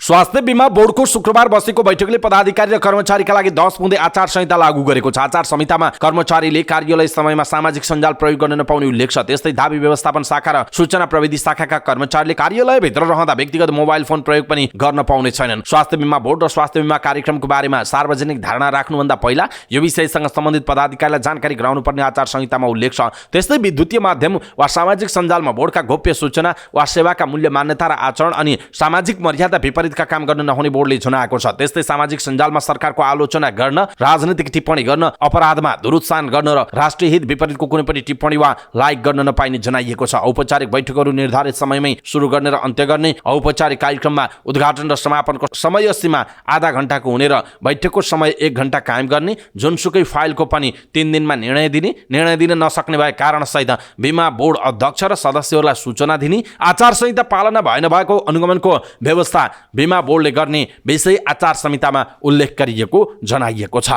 स्वास्थ्य बीमा बोर्डको शुक्रबार बसेको बैठकले पदाधिकारी र कर्मचारीका लागि 10 बुँदे आचार संहिता लागू गरेको छ। आचार संहितामा कर्मचारीले कार्यालय समयमा सामाजिक सञ्जाल प्रयोग गर्न नपाउने उल्लेख छ। त्यस्तै दाबी व्यवस्थापन शाखा र सूचना प्रविधि शाखाका कर्मचारीले कार्यालयभित्र रहँदा व्यक्तिगत मोबाइल फोन प्रयोग पनि गर्न पाउने छैनन्। स्वास्थ्य बीमा बोर्ड र स्वास्थ्य बीमा कार्यक्रमको बारेमा सार्वजनिक धारणा राख्नुभन्दा पहिला यो विषयसँग सम्बन्धित पदाधिकारीलाई जानकारी गराउनुपर्ने आचार संहितामा उल्लेख छ। त्यस्तै विद्युतीय माध्यम वा सामाजिक सञ्जालमा बोर्डका गोप्य सूचना वा सेवाका मूल्य मान्यता र आचरण अनि सामाजिक मर्यादा विपरीतका काम गर्न नहुने बोर्डले जनाएको छ। त्यस्तै सामाजिक सञ्जालमा सरकारको आलोचना गर्न, राजनीतिक टिप्पणी गर्न, अपराधमा दुरुत्साहन गर्न र राष्ट्रिय हित विपरीतको कुनै पनि टिप्पणी वा लाइक गर्न नपाइने जनाइएको छ। औपचारिक बैठकहरू निर्धारित समयमै सुरु गर्ने र अन्त्य गर्ने, औपचारिक कार्यक्रममा उद्घाटन र समापनको समय सीमा आधा घण्टाको हुने र बैठकको समय 1 घण्टा कायम गर्ने, जुनसुकै फाइलको पनि 3 दिनमा निर्णय दिन नसक्ने भए कारणसहित बीमा बोर्ड अध्यक्ष र सदस्यहरूलाई सूचना दिने, आचार संहिता पालना भए नभएको अनुगमनको व्यवस्था बीमा बोर्डले गर्ने विषय आचार संहितामा उल्लेख गरिएको जनाइएको छ।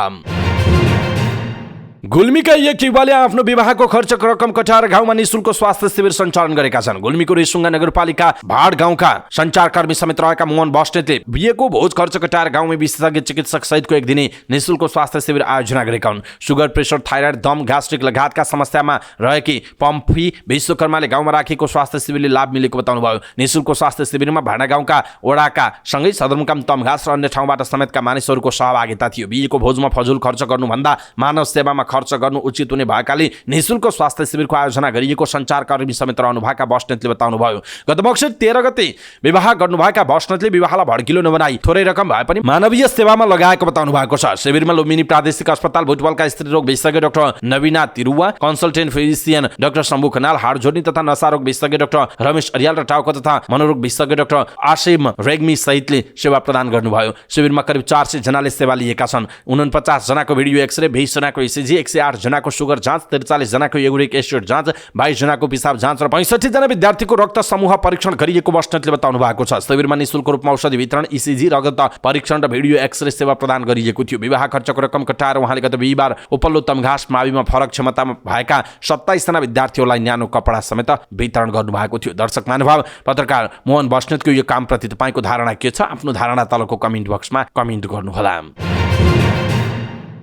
गुल्मीका एक युवाले आफ्नो विवाहको खर्चको रकम कटाएर गाउँमा निःशुल्क स्वास्थ्य शिविर सञ्चालन गरेका छन्। गुल्मीको रेसुङ्गा नगरपालिका भाड गाउँका सञ्चारकर्मी समेत रहेका मोहन बस्नेतले बिहेको भोज खर्च कटाएर गाउँमै विशेषज्ञ चिकित्सक सहितको एक दिने निःशुल्क स्वास्थ्य शिविर आयोजना गरेका हुन्। सुगर, प्रेसर, थाइराइड, दम, ग्यास्ट्रिक लगायतका समस्यामा रहेकी पम्फी विश्वकर्माले गाउँमा राखेको स्वास्थ्य शिविरले लाभ मिलेको बताउनुभयो। निःशुल्क स्वास्थ्य शिविरमा भाडा गाउँका वडाका सँगै सदरमुकाम, तमघास र अन्य ठाउँबाट समेतका मानिसहरूको सहभागिता थियो। बिहेको भोजमा फजुल खर्च गर्नुभन्दा मानव सेवामा खर्च गर्नु उचित हुने भएकाले निःशुल्क स्वास्थ्य शिविरको आयोजना गरिएको सञ्चारकर्मी समेत रहनुभएका बस्नेतले बताउनुभयो। गत मक्सिर 13 गते विवाह गर्नुभएका बस्नेतले विवाहलाई भड्किलो नबनाई थोरै रकम भए पनि मानवीय सेवामा लगाएको बताउनु भएको छ। शिविरमा लुम्बिनी प्रादेशिक अस्पताल भुटवलका स्त्री रोग विशेषज्ञ doctor Navina Tiruwa, consultant physician doctor Shambhu Khanal, हाड जोड्नी तथा नसारोग विशेषज्ञ डाक्टर रमेश अरियाल र टाउको तथा मनोरोग विशेषज्ञ डाक्टर आसिम रेग्मी सहितले सेवा प्रदान गर्नुभयो। शिविरमा करिब 400 जनाले सेवा लिएका छन्। 49 जनाको भिडियो एक्सरे, 20 जनाको इसिजी, 108 जनाको सुगर जाँच, 43 जनाको युरिक एसिड जाँच, 22 जनाको पिसाब जाँच र 65 जना विद्यार्थीको रक्त समूह परीक्षण गरिएको बस्नेतले बताउनु भएको छ। शिविरमा निःशुल्क रूपमा औषधि वितरण, इसिजी, रगत परीक्षण र भिडियो एक्सरे सेवा प्रदान गरिएको थियो। विवाह खर्चको रकम कटाएर उहाँले गत बिहीबार उपल्लो तमघास माविमा फरक क्षमतामा भएका 27 जना विद्यार्थीहरूलाई न्यानो कपडा समेत वितरण गर्नुभएको थियो। दर्शक महानुभाव, पत्रकार मोहन बस्नेतको यो कामप्रति तपाईँको धारणा के छ? आफ्नो धारणा तलको कमेन्ट बक्समा कमेन्ट गर्नुहोला।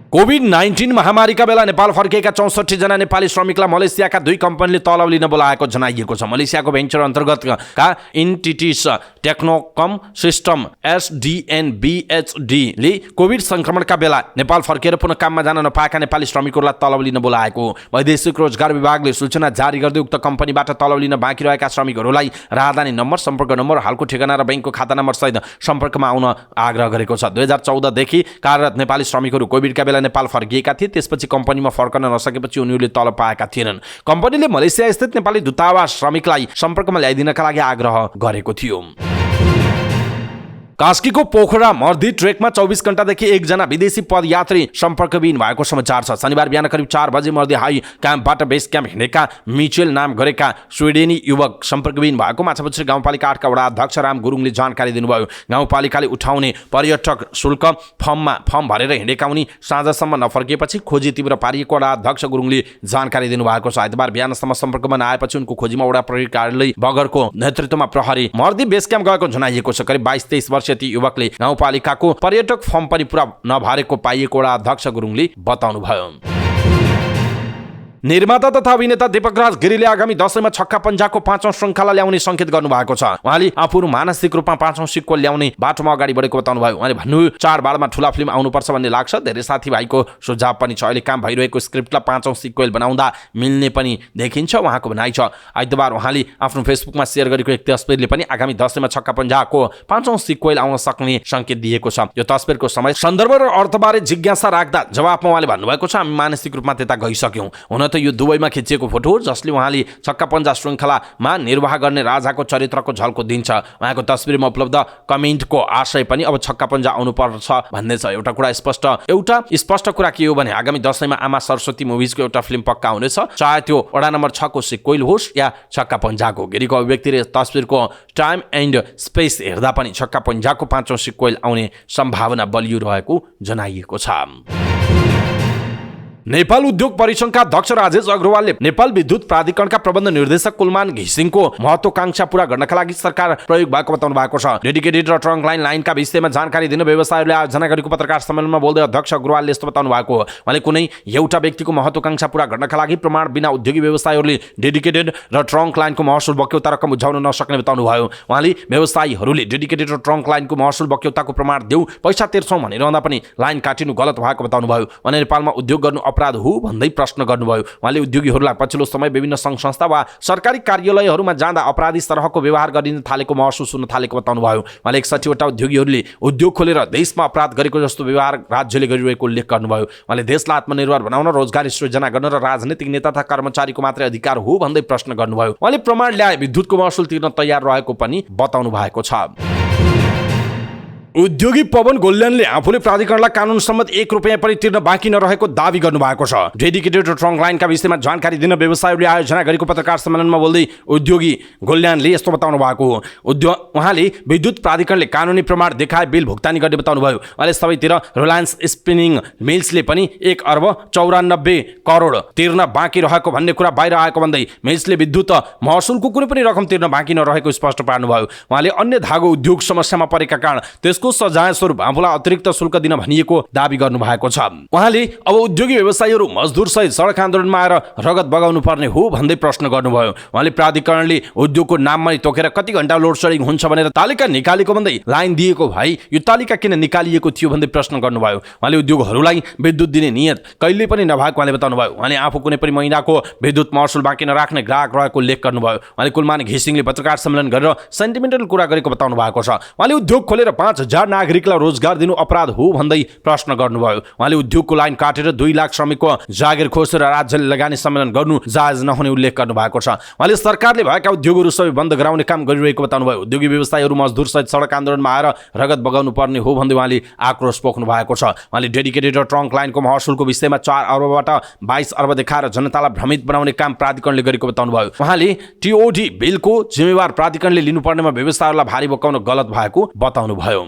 कोभिड-19 महामारीका बेला नेपाल फर्किएका 64 जना नेपाली श्रमिकलाई मलेसियाका 2 कम्पनीले तलब लिन बोलाएको जनाइएको छ। मलेसियाको भेन्चर अन्तर्गतका इन्टिटिस टेक्नोकम सिस्टम SDNBHD ले कोभिड संक्रमणका बेला नेपाल फर्किएर पुनः काममा जान नपाएका नेपाली श्रमिकहरूलाई तलब लिन बोलाएको हो। वैदेशिक रोजगार विभागले सूचना जारी गर्दै उक्त कम्पनीबाट तलब लिन बाँकी रहेका श्रमिकहरूलाई राजधानी नम्बर, सम्पर्क नम्बर, हालको ठेगाना र बैंकको खाता नम्बर सहित सम्पर्कमा आउन आग्रह गरेको छ। 2014 देखि कार्यरत नेपाली श्रमिकहरू कोभिडका बेला नेपाल फर्किएका थिए। त्यसपछि कम्पनीमा फर्कन नसकेपछि उनीहरूले तलब पाएका थिएनन्। कम्पनीले मलेसिया स्थित नेपाली दूतावास श्रमिकलाई सम्पर्कमा ल्याइदिनका लागि आग्रह गरेको थियो। कास्कीको पोखरा मर्दी ट्रेकमा 24 घण्टादेखि 1 जना विदेशी पदयात्री सम्पर्कविहीन भएको समाचार छ। शनिबार बिहान करिब 4 बजे मर्दी हाई क्याम्पबाट बेस क्याम्प हिँडेका मिचेल नाम गरेका स्विडेनी युवक सम्पर्कविहीन भएको माछापुच्छ्रे गाउँपालिका 8 का वडा अध्यक्ष राम गुरुङले जानकारी दिनुभयो। गाउँपालिकाले उठाउने पर्यटक शुल्क फर्म भरेर हिँडेका उनी साँझसम्म नफर्किएपछि खोजी तीव्र पारिएको वडा अध्यक्ष गुरुङले जानकारी दिनुभएको छ। आइतबार बिहानसम्म सम्पर्कमा नआएपछि उनको खोजीमा वडा प्रहरी कार्यालय बगरको नेतृत्वमा प्रहरी मर्दी बेस क्याम्प गएको जनाइएको छ। करिब 22-23 वर्ष ती युवकले गाउँपालिकाको पर्यटक फर्म पनि पुरा नभरेको पाइएको वडा अध्यक्ष गुरुङले बताउनुभयो। निर्माता तथा अभिनेता दीपक राज गिरीले आगामी दशैंमा छक्का पञ्जाको 5औं श्रृङ्खला ल्याउने संकेत गर्नुभएको छ। उहाँले आफू मानसिक रूपमा 5औं सिक्वल ल्याउने बाटोमा अगाडि बढेको बताउनुभयो। उहाँले भन्नुभयो, चाडबाडमा ठुला फिल्म आउनुपर्छ भन्ने लाग्छ। धेरै साथीभाइको सुझाव पनि छ। अहिले काम भइरहेको स्क्रिप्टलाई 5औं सिक्वल बनाउँदा मिल्ने पनि देखिन्छ, उहाँको भनाइ छ। आइतबार उहाँले आफ्नो फेसबुकमा सेयर गरेको एक तस्बिरले पनि आगामी दशैंमा छक्का पञ्जाको 5औं सिक्वल आउन सक्ने संकेत दिएको छ। यो तस्बिरको समय, सन्दर्भ र अर्थबारे जिज्ञासा राख्दा जवाफमा उहाँले भन्नुभएको छ, हामी मानसिक रूपमा त्यता गइसक्यौँ। हुन त यो दुबईमा खिचिएको फोटो हो जसले उहाँले छक्का पञ्जा श्रृङ्खलामा निर्वाह गर्ने राजाको चरित्रको झल्को दिन्छ। उहाँको तस्बिरमा उपलब्ध कमेन्टको आशय पनि अब छक्का पञ्जा आउनुपर्छ भन्ने छ। एउटा स्पष्ट कुरा के हो भने आगामी दशैंमा आमा सरस्वती मुभिजको एउटा फिल्म पक्का हुनेछ, चाहे त्यो वडा नम्बर 6 को सिक्वेल होस् या छक्का पञ्जाको। गिरीको अभिव्यक्तिले तस्बिरको टाइम एन्ड स्पेस हेर्दा पनि छक्का पञ्जाको 5औं सिक्वेल आउने सम्भावना बलियो रहेको जनाइएको छ। नेपाल उद्योग परिसंघका अध्यक्ष राजेश अग्रवालले नेपाल विद्युत प्राधिकरणका प्रबन्ध निर्देशक कुलमान घिसिङको महत्वाकांक्षा पूरा गर्नका लागि सरकार प्रयोग भएको बताउनु भएको छ। डेडिकेटेड र ट्रङ्क लाइनका विषयमा जानकारी दिन व्यवसायीहरूले आयोजना गरेको पत्रकार सम्मेलनमा बोल्दै अध्यक्ष अग्रवालले यस्तो बताउनु भएको हो। उहाँले कुनै एउटा व्यक्तिको महत्वाकांक्षा पूरा गर्नका लागि प्रमाण बिना उद्योगी व्यवसायीहरूले डेडिकेटेड र ट्रङ्क लाइनको महसुल बक्यौता रकम उझाउन नसक्ने बताउनु भयो। उहाँले व्यवसायीहरूले डेडिकेटेड र ट्रङ्क लाइनको महसुल बक्यौताको प्रमाण देऊ पैसा तिर्छौँ भनिरहँदा पनि लाइन काटिनु गलत भएको बताउनु भयो। उहाँले नेपालमा उद्योग गर्नु अपराध हो भन्दै प्रश्न गर्नुभयो। उहाँले उद्योगीहरूलाई पछिल्लो समय विभिन्न सङ्घ संस्था वा सरकारी कार्यालयहरूमा जाँदा अपराधी तरहको व्यवहार गरिन थालेको महसुस हुन थालेको बताउनु भयो। उहाँले 61 वटा उद्योगीहरूले उद्योग खोलेर देशमा अपराध गरेको जस्तो व्यवहार राज्यले गरिरहेको उल्लेख गर्नुभयो। उहाँले देशलाई आत्मनिर्भर बनाउन रोजगारी सृजना गर्न र राजनीतिक नेता तथा कर्मचारीको मात्रै अधिकार हो भन्दै प्रश्न गर्नुभयो। उहाँले प्रमाण ल्याए विद्युतको महसुल तिर्न तयार रहेको पनि बताउनु भएको छ। उद्योगी पवन गोल्यानले आफूले प्राधिकरणलाई कानुन सम्मत 1 रुपैयाँ पनि तिर्न बाँकी नरहेको दावी गर्नुभएको छ। डेडिकेटेड र ट्रङ्क लाइनका विषयमा जानकारी दिन व्यवसायीहरूले आयोजना गरेको पत्रकार सम्मेलनमा बोल्दै उद्योगी गोल्यानले यस्तो बताउनु भएको हो। उहाँले विद्युत प्राधिकरणले कानुनी प्रमाण देखाए बिल भुक्तानी गर्ने बताउनु भयो। उहाँले सबैतिर रिलायन्स स्पिनिङ मिल्सले पनि 1 अर्ब 94 करोड तिर्न बाँकी रहेको भन्ने कुरा बाहिर आएको भन्दै मिल्सले विद्युत महसुलको कुनै पनि रकम तिर्न बाँकी नरहेको स्पष्ट पार्नुभयो। उहाँले अन्य धागो उद्योग समस्यामा परेका कारण त्यसको सजाय स्वरूप आफूलाई अतिरिक्त शुल्क दिन भनिएको दावी गर्नु भएको छ। उहाँले अब उद्योगी व्यवसायीहरू मजदुर सहित सडक आन्दोलनमा आएर रगत बगाउनु पर्ने हो भन्दै प्रश्न गर्नुभयो। उहाँले प्राधिकरणले उद्योगको नाममै तोकेर कति घण्टा लोड सेडिङ हुन्छ भनेर तालिका निकालेको भन्दै लाइन दिएको भाइ यो तालिका किन निकालिएको थियो भन्दै प्रश्न गर्नुभयो। उहाँले उद्योगहरूलाई विद्युत दिने नियत कहिले पनि नभएको उहाँले बताउनु भयो। उहाँले आफू कुनै पनि महिनाको विद्युत महसुल बाँकी नराख्ने ग्राहक रहेको उल्लेख गर्नुभयो। उहाँले कुलमान घिसिङले पत्रकार सम्मेलन गरेर सेन्टिमेन्टल कुरा गरेको बताउनु भएको छ। उहाँले उद्योग खोलेर 5000 नागरिकलाई रोजगार दिनु अपराध हो भन्दै प्रश्न गर्नुभयो। उहाँले उद्योगको लाइन काटेर 2 लाख श्रमिकको जागिर खोसेर राज्यले लगानी सम्मेलन गर्नु जायज नहुने उल्लेख गर्नु भएको छ। उहाँले सरकारले भएका उद्योगहरू सबै बन्द गराउने काम गरिरहेको बताउनु भयो। उद्योगी व्यवसायीहरू मजदुर सहित सडक आन्दोलनमा आएर रगत बगाउनु पर्ने हो भन्दै उहाँले आक्रोश पोख्नु भएको छ। उहाँले डेडिकेटेड र ट्रङ्क लाइनको महसुलको विषयमा 4 अर्बबाट 22 अर्ब देखाएर जनतालाई भ्रमित बनाउने काम प्राधिकरणले गरेको बताउनु भयो। उहाँले टिओडी बिलको जिम्मेवार प्राधिकरणले लिनुपर्नेमा व्यवसायीहरूलाई भारी बोकाउन गलत भएको बताउनु भयो।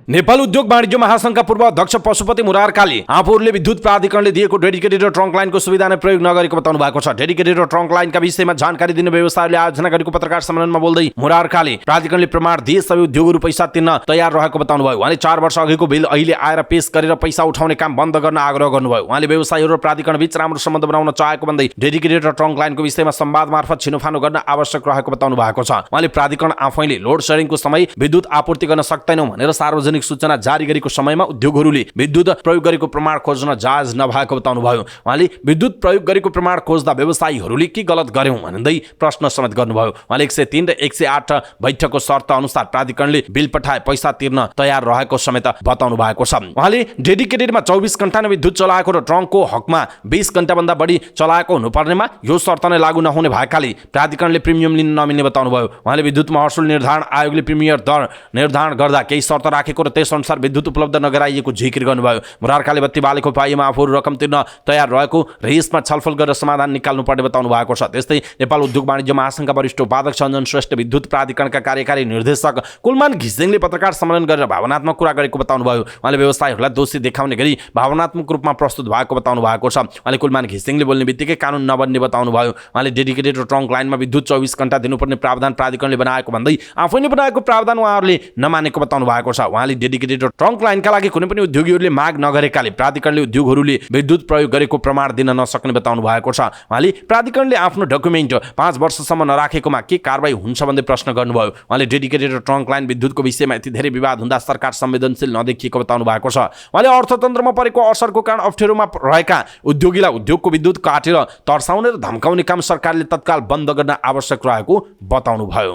नेपाल उद्योग वाणिज्य महासंघका पूर्व अध्यक्ष पशुपति मुरारकाले आफूहरूले विद्युत प्राधिकरणले दिएको डेडिकेटेड र ट्रङ्क लाइनको सुविधा नै प्रयोग नगरेको बताउनु भएको छ। डेडिकेटेड र ट्रङ्क लाइनका विषयमा जानकारी दिने व्यवसायीहरूले आयोजना गरेको पत्रकार सम्मेलनमा बोल्दै मुरारकाले प्राधिकरणले प्रमाण दिए सबै उद्योगहरू पैसा तिर्न तयार रहेको बताउनु भयो। उहाँले 4 वर्ष अघिको बिल अहिले आएर पेश गरेर पैसा उठाउने काम बन्द गर्न आग्रह गर्नुभयो। उहाँले व्यवसायीहरू र प्राधिकरण बीच राम्रो सम्बन्ध बनाउन चाहेको भन्दै डेडिकेटेड र ट्रङ्क लाइनको विषयमा संवाद मार्फत छिनोफानो गर्न आवश्यक रहेको बताउनु भएको छ। उहाँले प्राधिकरण आफैले लोड सेडिङको समय विद्युत आपूर्ति गर्न सक्दैनौँ भनेर सार्वजनिक सूचना जारी गरेको समयमा उद्योगहरूले विद्युत प्रयोग गरेको प्रमाण खोज्न जायज नभएको बताउनु भयो। उहाँले विद्युत प्रयोग गरेको प्रमाण खोज्दा व्यवसायीहरूले के गलत गर्यौं भन्दै प्रश्न समेत गर्नुभयो। उहाँले 103 र 108 बैठकको शर्त अनुसार प्राधिकरणले बिल पठाए पैसा तिर्न तयार रहेको समेत बताउनु भएको छ। उहाँले डेडिकेटेडमा 24 घण्टा नै विद्युत चलाएको र ट्रङ्कको हकमा 20 घण्टाभन्दा बढी चलाएको हुनुपर्नेमा यो शर्त नै लागू नहुने भएकाले प्राधिकरणले प्रिमियम लिन नमिल्ने बताउनु भयो। उहाँले विद्युत महसुल निर्धारण आयोगले प्रिमियर दर निर्धारण गर्दा केही शर्त राखेको र त्यसअनुसार विद्युत उपलब्ध नगराइएको जिकिर गर्नुभयो। मुरारकाले बत्ती बालेको पाइएमा आफूहरू रकम तिर्न तयार रहेको र यसमा छलफल गरेर समाधान निकाल्नुपर्ने बताउनु भएको छ। त्यस्तै नेपाल उद्योग वाणिज्य महासंघका वरिष्ठ उपाध्यक्ष अञ्जन श्रेष्ठ विद्युत प्राधिकरणका कार्यकारी निर्देशक कुलमान घिसिङले पत्रकार सम्मेलन गरेर भावनात्मक कुरा गरेको बताउनु भयो। उहाँले व्यवसायीहरूलाई दोषी देखाउने गरी भावनात्मक रूपमा प्रस्तुत भएको बताउनु भएको छ। उहाँले कुलमान घिसिङले बोल्ने बित्तिकै कानुन नबन्ने बताउनु भयो। उहाँले डेडिकेटेड र ट्रङ्क लाइनमा विद्युत 24 घण्टा दिनुपर्ने प्रावधान प्राधिकरणले बनाएको भन्दै आफैले बनाएको प्रावधान उहाँहरूले नमानेको बताउनु भएको छ। उहाँले डेडिकेटेड र ट्रङ्क लाइनका लागि कुनै पनि उद्योगीहरूले माग नगरेकाले प्राधिकरणले उद्योगहरूले विद्युत प्रयोग गरेको प्रमाण दिन नसक्ने बताउनु भएको छ। उहाँले प्राधिकरणले आफ्नो डकुमेन्ट 5 वर्षसम्म नराखेकोमा के कारबाही हुन्छ भन्दै प्रश्न गर्नुभयो। उहाँले डेडिकेटेड र ट्रङ्क लाइन विद्युतको विषयमा यति धेरै विवाद हुँदा सरकार संवेदनशील नदेखिएको बताउनु भएको छ। उहाँले अर्थतन्त्रमा परेको असरको कारण अप्ठ्यारोमा रहेका उद्योगीलाई उद्योगको विद्युत काटेर तर्साउने र धम्काउने काम सरकारले तत्काल बन्द गर्न आवश्यक रहेको बताउनु भयो।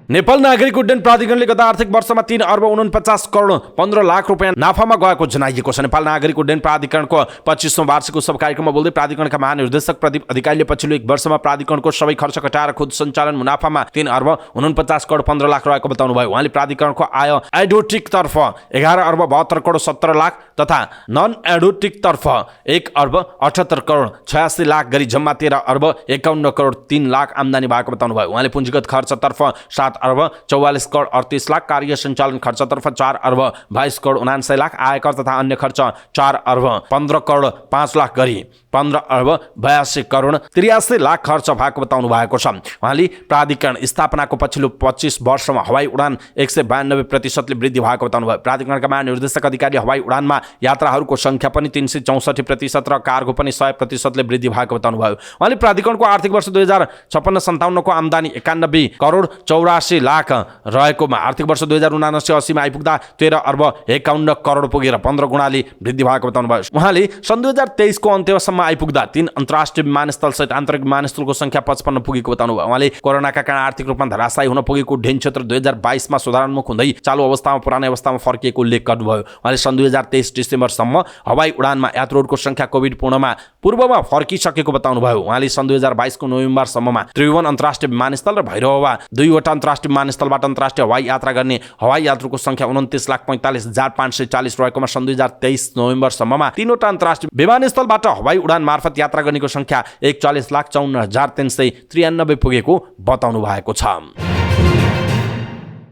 नेपाल नागरिक उड्डयन प्राधिकरणले गत आर्थिक वर्षमा 3 अर्ब 49 करोड 15 लाख रुपियाँ नाफामा गएको जनाइएको छ। नेपाल नागरिक उड्डयन प्राधिकरणको 25औं वार्षिक उत्सव कार्यक्रममा बोल्दै प्राधिकरणका महानिर्देशक प्रदीप अधिकारीले पछिल्लो 1 वर्षमा प्राधिकरणको सबै खर्च घटाएर खुद सञ्चालन मुनाफामा 3 अर्ब 49 करोड 15 लाख रहेको बताउनु भयो। उहाँले प्राधिकरणको आय एडोटिक तर्फ 11 अर्ब 72 करोड 17 लाख तथा नन एडोटिक तर्फ 1 अर्ब 78 करोड 86 लाख गरी जम्मा 13 अर्ब 51 करोड 3 लाख आम्दानी भएको बताउनु भयो। उहाँले पुँजीगत खर्च तर्फ 7 7 अर्ब 44 करोड 38 लाख, कार्य सञ्चालन खर्चतर्फ 4 अर्ब 22 करोड 79 लाख, आयकर तथा अन्य खर्च 4 अर्ब 15 करोड 5 लाख गरी 15 अर्ब 82 करोड 83 लाख खर्च भएको बताउनु भएको छ। उहाँले प्राधिकरण स्थापनाको पछिल्लो 25 वर्षमा हवाई उडान 192% वृद्धि भएको बताउनु भयो। प्राधिकरणका महानिर्देशक अधिकारी हवाई उडानमा यात्राहरूको संख्या पनि 364% र कार्गो पनि 100% वृद्धि भएको बताउनु भयो। उहाँले प्राधिकरणको आर्थिक वर्ष 2056-57 को आम्दानी 91 करोड 84 लाख रहेकोमा आर्थिक वर्ष 2079-80 मा आइपुग्दा 13 अर्ब 51 करोड पुगेर 15 गुणाले वृद्धि भएको बताउनु भयो। उहाँले सन् 2023 को अन्त्यसम्म आइपुग्दा 3 अन्तर्राष्ट्रिय विमानस्थल सहित आन्तरिक विमानस्थलको संख्या 55 पुगेको बताउनु भयो। उहाँले कोरोनाका कारण आर्थिक रूपमा धराशायी हुन पुगेको उड्डयन क्षेत्र 2022 मा सुधारोन्मुख हुँदै चालु अवस्थामा पुरानै अवस्थामा फर्किएको उल्लेख गर्नुभयो। उहाँले सन् 2023 डिसेम्बरसम्म हवाई उडानमा यात्रुहरूको संख्या कोभिड पूर्वमा फर्किसकेको बताउनु भयो। उहाँले सन् 2022 को नोभेम्बरसम्ममा त्रिभुवन अन्तर्राष्ट्रिय विमानस्थल र भैरहवा 2वटा अन्तर्राष्ट्रिय विमानस्थलबाट अन्तर्राष्ट्रिय हवाई यात्रा गर्ने हवाई यात्रुको संख्या 29,45,540 रहेकोमा सन् 2023 नोभेम्बरसम्ममा 3वटा अन्तर्राष्ट्रिय विमानस्थलबाट हवाई उडान मार्फत यात्रा गर्नेको संख्या 41,54,393 पुगेको बताउनु भएको छ।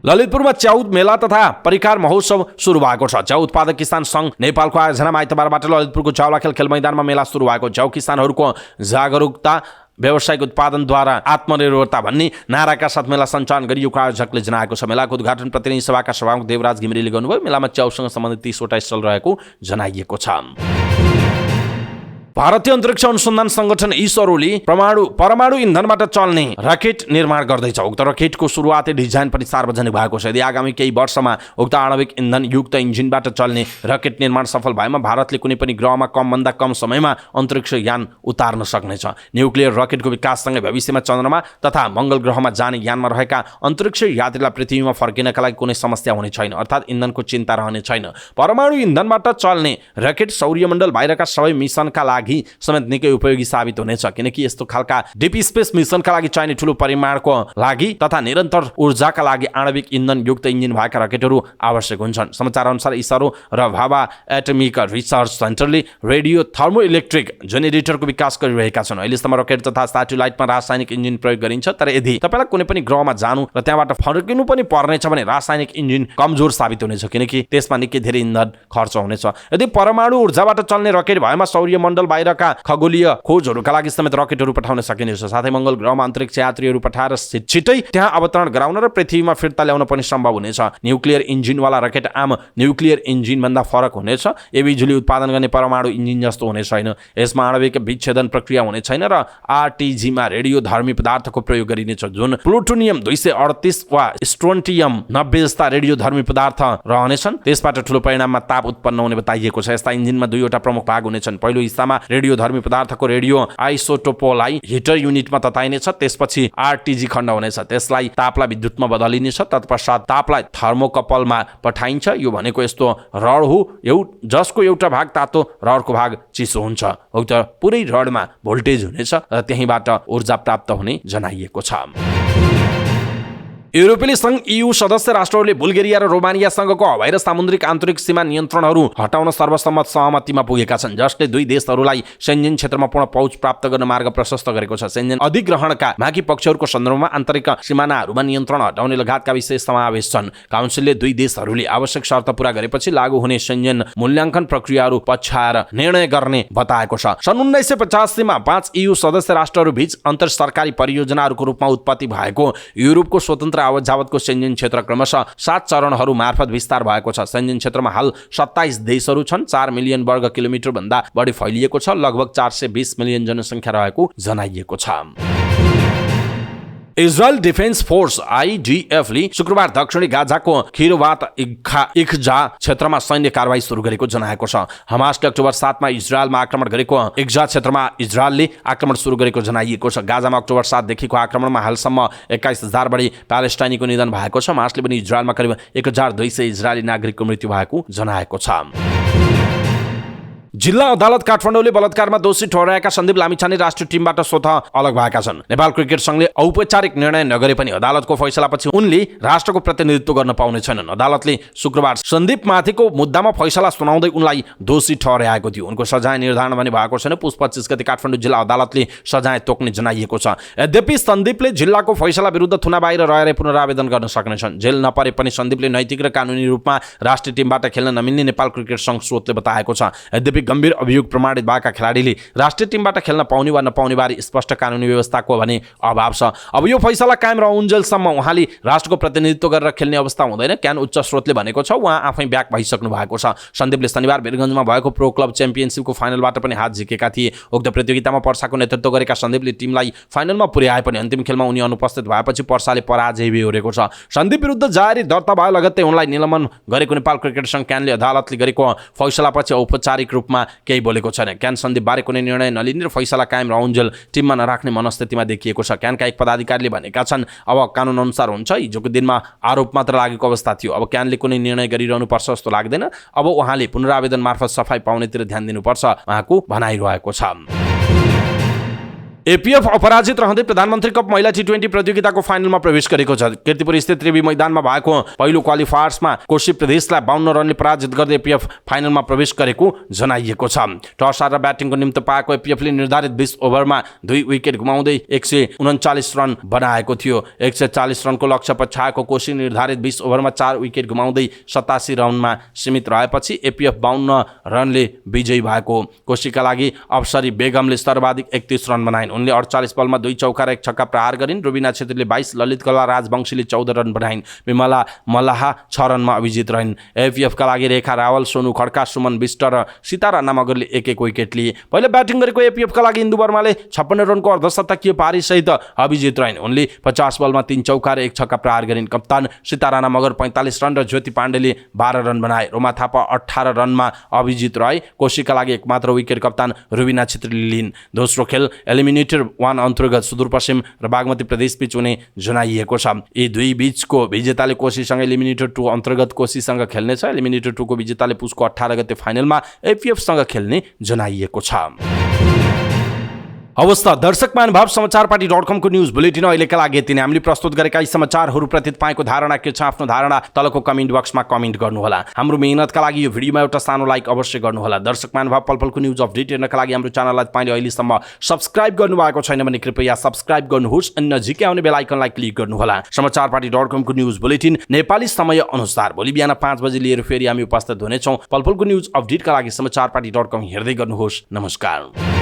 ललितपुरमा च्याउ मेला तथा परिकार महोत्सव सुरु भएको छ। च्याउ उत्पादक किसान संघ नेपालको आयोजनामा आइतबारबाट ललितपुरको च्याउलाखेल खेल मैदानमा मेला सुरु भएको। च्याउ किसानहरूको जागरुकता व्यावसायिक उत्पादनद्वारा आत्मनिर्भरता भन्ने नाराका साथ मेला सञ्चालन गरिएको आयोजकले जनाएको छ। मेलाको उद्घाटन प्रतिनिधि सभाका सभामुख देवराज घिमिरेले गर्नुभयो। मेलामा च्याउसँग सम्बन्धित 30वटा स्टल रहेको जनाइएको छ। भारतीय अन्तरिक्ष अनुसन्धान संगठन इसरोले परमाणु इन्धनबाट चल्ने रकेट निर्माण गर्दैछ। उक्त रकेटको सुरुवाती डिजाइन पनि सार्वजनिक भएको छ। यदि आगामी केही वर्षमा उक्त आणविक इन्धन युक्त इन्जिनबाट चल्ने रकेट निर्माण सफल भएमा भारतले कुनै पनि ग्रहमा कमभन्दा कम समयमा अन्तरिक्ष यान उतार्न सक्नेछ। न्युक्लियर रकेटको विकाससँगै भविष्यमा चन्द्रमा तथा मङ्गल ग्रहमा जाने यानमा रहेका अन्तरिक्ष यात्रीलाई पृथ्वीमा फर्किनका लागि कुनै समस्या हुने छैन, अर्थात् इन्धनको चिन्ता रहने छैन। परमाणु इन्धनबाट चल्ने रकेट सौर्यमण्डल बाहिरका सबै मिसनका लागि समेत निकै उपयोगी साबित हुनेछ, किनकि यस्तो खालका डीप स्पेस मिसनका लागि चाहिने ठूलो परिमाणको लागि तथा निरन्तर ऊर्जाका लागि आणविक इन्धन युक्त इन्जिन भएका रकेटहरू आवश्यक हुन्छन्। समाचार अनुसार इसरो र भाभा एटमिक रिसर्च सेन्टरले रेडियो थर्मोइलेक्ट्रिक जेनेरेटरको विकास गरिरहेका छन्। अहिलेसम्म रकेट तथा स्याटेलाइटमा रासायनिक इन्जिन प्रयोग गरिन्छ, तर यदि तपाईलाई कुनै पनि ग्रहमा जानु र त्यहाँबाट फर्किनु पनि पर्नेछ भने रासायनिक इन्जिन कमजोर साबित हुनेछ, किनकि त्यसमा निकै धेरै इन्धन खर्च हुनेछ। यदि परमाणु ऊर्जाबाट चल्ने रकेट भएमा सौर्यमण्डल बाहिरका खगोलीय खोजहरूका लागि समेत रकेटहरू पठाउन सकिनेछ। साथै मङ्गल ग्रहमा अन्तरिक्ष यात्रीहरू पठाएर छिट्टै त्यहाँ अवतरण गराउन र पृथ्वीमा फिर्ता ल्याउन पनि सम्भव हुनेछ। न्युक्लियर इन्जिनवाला रकेट आम न्युक्लियर इन्जिनभन्दा फरक हुनेछ। यो बिजुली उत्पादन गर्ने परमाणु इन्जिन जस्तो हुने छैन। यसमा आणविक विच्छेदन प्रक्रिया हुने छैन र आरटिजीमा रेडियोधर्मी पदार्थको प्रयोग गरिनेछ, जुन प्लुटोनियम 238 वा स्ट्रोन्टियम 90 जस्ता रेडियोधर्मी पदार्थ रहनेछन्। त्यसबाट ठूलो परिमाणमा ताप उत्पन्न हुने बताइएको छ। यस्ता इन्जिनमा 2वटा प्रमुख भाग हुनेछन्। पहिलो हिस्सामा रेडियोधर्मी पदार्थको रेडियो आइसोटोपलाई हिटर युनिटमा तताइनेछ। त्यसपछि आरटिजी खण्ड हुनेछ। त्यसलाई तापलाई विद्युतमा बदलिनेछ। तत्पश्चात तापलाई थर्मोकपलमा पठाइन्छ। यो भनेको यस्तो रड हो जसको एउटा भाग तातो र अर्को भाग चिसो हुन्छ। उक्त पुरै रडमा भोल्टेज हुनेछ र त्यहीँबाट ऊर्जा प्राप्त हुने जनाइएको छ। युरोपेली संघ EU सदस्य राष्ट्रहरूले बुल्गेरिया र रोमानियासँगको हवाई र सामुद्रिक आन्तरिक सीमा नियन्त्रणहरू हटाउन सर्वसम्मत सहमतिमा पुगेका छन्, जसले दुई देशहरूलाई सेन्जेन क्षेत्रमा पूर्ण पहुँच प्राप्त गर्न मार्ग प्रशस्त गरेको छ। सेन्जेन अधिग्रहणका बाँकी पक्षहरूको सन्दर्भमा आन्तरिक सीमानाहरूमा नियन्त्रण हटाउने लगायतका विषय समावेश छन्। काउन्सिलले दुई देशहरूले आवश्यक शर्त पूरा गरेपछि लागू हुने सेन्जेन मूल्याङ्कन प्रक्रियाहरू पछ्याएर निर्णय गर्ने बताएको छ। सन् 1985 मा 5 EU सदस्य राष्ट्रहरू बीच अन्तर सरकारी परियोजनाहरूको रूपमा उत्पत्ति भएको युरोपको स्वतन्त्र आवत जावतको सेन्जेन क्षेत्र क्रमशः 7 चरणहरू मार्फत विस्तार भएको छ। सेन्जेन क्षेत्रमा हाल 27 देशहरू छन्। 4 मिलियन वर्ग किलोमिटर भन्दा बढी फैलिएको छ। लगभग 420 मिलियन जनसङ्ख्या रहेको जनाइएको छ। इजरायल डिफेन्स फोर्स IDF ले शुक्रबार दक्षिणी गाजाको खिरोवात इख्जा क्षेत्रमा सैन्य कारवाही सुरु गरेको जनाएको छ। हमासले अक्टोबर 7 मा इजरायलमा आक्रमण गरेको इख्जा क्षेत्रमा इजरायलले आक्रमण सुरु गरेको जनाइएको छ। गाजामा अक्टोबर 7 देखिको आक्रमणमा हालसम्म 21,000 बढी प्यालेस्टाइनीको निधन भएको छ। हमासले पनि इजरायलमा करिब 1,200 इजरायली नागरिकको मृत्यु भएको जनाएको छ। जिल्ला अदालत काठमाडौँले बलात्कारमा दोषी ठहराएका सन्दीप लामिछाने राष्ट्रिय टिमबाट स्वतः अलग भएका छन्। नेपाल क्रिकेट संघले औपचारिक निर्णय नगरे पनि अदालतको फैसलापछि उनले राष्ट्रको प्रतिनिधित्व गर्न पाउने छैनन्। अदालतले शुक्रबार सन्दीप माथिको मुद्दामा फैसला सुनाउँदै उनलाई दोषी ठहराएको थियो। उनको सजाय निर्धारण भने भएको छैन। पुस 25 गते काठमाडौँ जिल्ला अदालतले सजाय तोक्ने जनाइएको छ। यद्यपि सन्दीपले जिल्लाको फैसला विरुद्ध थुना बाहिर रहेर पुनरावेदन गर्न सक्नेछन्। जेल नपरे पनि सन्दीपले नैतिक र कानुनी रूपमा राष्ट्रिय टिमबाट खेल्न नमिल्ने नेपाल क्रिकेट संघ स्रोतले बताएको छ। यद्यपि गम्भीर अभियोग प्रमाणित भएका खेलाडीले राष्ट्रिय टिमबाट खेल्न पाउने वा नपाउने बारे स्पष्ट कानुनी व्यवस्थाको भने अभाव छ। अब यो फैसला कायम रहउन्जेलसम्म उहाँले राष्ट्रको प्रतिनिधित्व गरेर खेल्ने अवस्था हुँदैन। क्यान उच्च स्रोतले भनेको छ। उहाँ आफै ब्याक भइसक्नु भएको छ। सन्दीपले शनिबार वीरगञ्जमा भएको प्रो क्लब च्याम्पियनसिपको फाइनलबाट पनि हात झिकेका थिए। उक्त प्रतियोगितामा पर्साको नेतृत्व गरेका सन्दीपले टिमलाई फाइनलमा पुर्याए पनि अन्तिम खेलमा उनी अनुपस्थित भएपछि पर्साले पराजय बेहोरेको छ। सन्दीप विरुद्ध जारी दर्ता भए लगत्तै उनलाई निलम्बन गरेको नेपाल क्रिकेट संघ क्यानले अदालतले गरेको फैसलापछि औपचारिक रूपमा केही बोलेको छैन। क्यान सन्दीपबारे कुनै निर्णय नलिने र फैसला कायम रहउन्जेल टिममा नराख्ने मनस्थितिमा देखिएको छ। क्यानका एक पदाधिकारीले भनेका छन्, अब कानुन अनुसार हुन्छ। हिजोको दिनमा आरोप मात्र लागेको अवस्था थियो। अब क्यानले कुनै निर्णय गरिरहनु पर्छ जस्तो लाग्दैन। अब उहाँले पुनरावेदन मार्फत सफाई पाउनेतिर ध्यान दिनुपर्छ उहाँको भनाइरहेको छ। एपीएफ अपराजित रहँदै प्रधानमन्त्री कप महिला टी20 प्रतियोगिताको फाइनलमा प्रवेश गरेको छ। कीर्तिपुर स्थित त्रिवी मैदानमा भएको पहिलो क्वालिफायर्समा कोशी प्रदेशलाई 52 रनले पराजित गर्दै एपीएफ फाइनलमा प्रवेश गरेको जनाइएको छ। टस हारेर ब्याटिङको निम्ति पाएको एपीएफले निर्धारित 20 ओभरमा 2 विकेट गुमाउँदै 139 रन बनाएको थियो। 140 रनको लक्ष्य पछ्याएको कोशी निर्धारित 20 ओभरमा 4 विकेट गुमाउँदै 87 रनमा सीमित रहेपछि एपीएफ 52 रनले विजयी भएको। कोशीका लागि अफसरी बेगमले सर्वाधिक 31 रन बनाइन्। उनले 48 बलमा 2 चौका र 1 छक्का प्रहार गरिन्। रुबिना छेत्रीले 22, ललित कला राजवंशीले 14 रन बनाइन्। विमला मल्लाह 6 रनमा अभिजित रहिन्। एपीएफका लागि रेखा रावल, सोनु खड्का, सुमन विष्ट र सितारा नामगरले 1-1 विकेट लिए। पहिला ब्याटिङ गरेको एपीएफका लागि इन्दु वर्माले 56 रनको अर्धशतकीय पारीसहित अभिजित रहिन्। उनले 50 बलमा 3 चौका र 1 छक्का प्रहार गरिन्। कप्तान सितारा नामगर 45 रन र ज्योति पाण्डेले 12 रन बनाए। रोमा थापा 18 रनमा अभिजित रहे। कोशीका लागि एकमात्र विकेट कप्तान रुबिना छेत्रीले लिइन्। दोस्रो खेल एलिमिनेटर 1 अन्तर्गत सुदूरपश्चिम र बागमती प्रदेश बीच हुने जनाइएको छ। यी दुई बीचको विजेताले कोशीसँग एलिमिनेटर 2 अन्तर्गत कोशीसँग खेल्नेछ। एलिमिनेटर 2 को विजेताले पुसको 18 गते फाइनलमा एपीएफसँग खेल्ने जनाइएको छ। अवस्था दर्शक महानुभाव समाचारपाटी.com को न्यूज बुलेटिन अहिलेका लागि यति नै। हामीले प्रस्तुत गरेका यी समाचारहरूप्रति तपाईँको धारणा के छ? आफ्नो धारणा तलको कमेन्ट बक्समा कमेन्ट गर्नुहोला। हाम्रो मेहनतका लागि यो भिडियोमा एउटा सानो लाइक अवश्य गर्नुहोला। दर्शक महानुभाव पलपलको न्यूज अपडेट हेर्नका लागि हाम्रो च्यानललाई तपाईँले अहिलेसम्म सब्स्क्राइब गर्नुभएको छैन भने कृपया सब्स्क्राइब गर्नुहोस् अनि नजिकै आउने बेल आइकनलाई क्लिक गर्नुहोला। समाचारपाटी.com को न्यूज बुलेटिन नेपाली समय अनुसार भोलि बिहान 5 बजे लिएर फेरि हामी उपस्थित हुनेछौँ। पलपलको न्यूज अपडेटका लागि समाचारपाटी.com हेर्दै गर्नुहोस्। नमस्कार।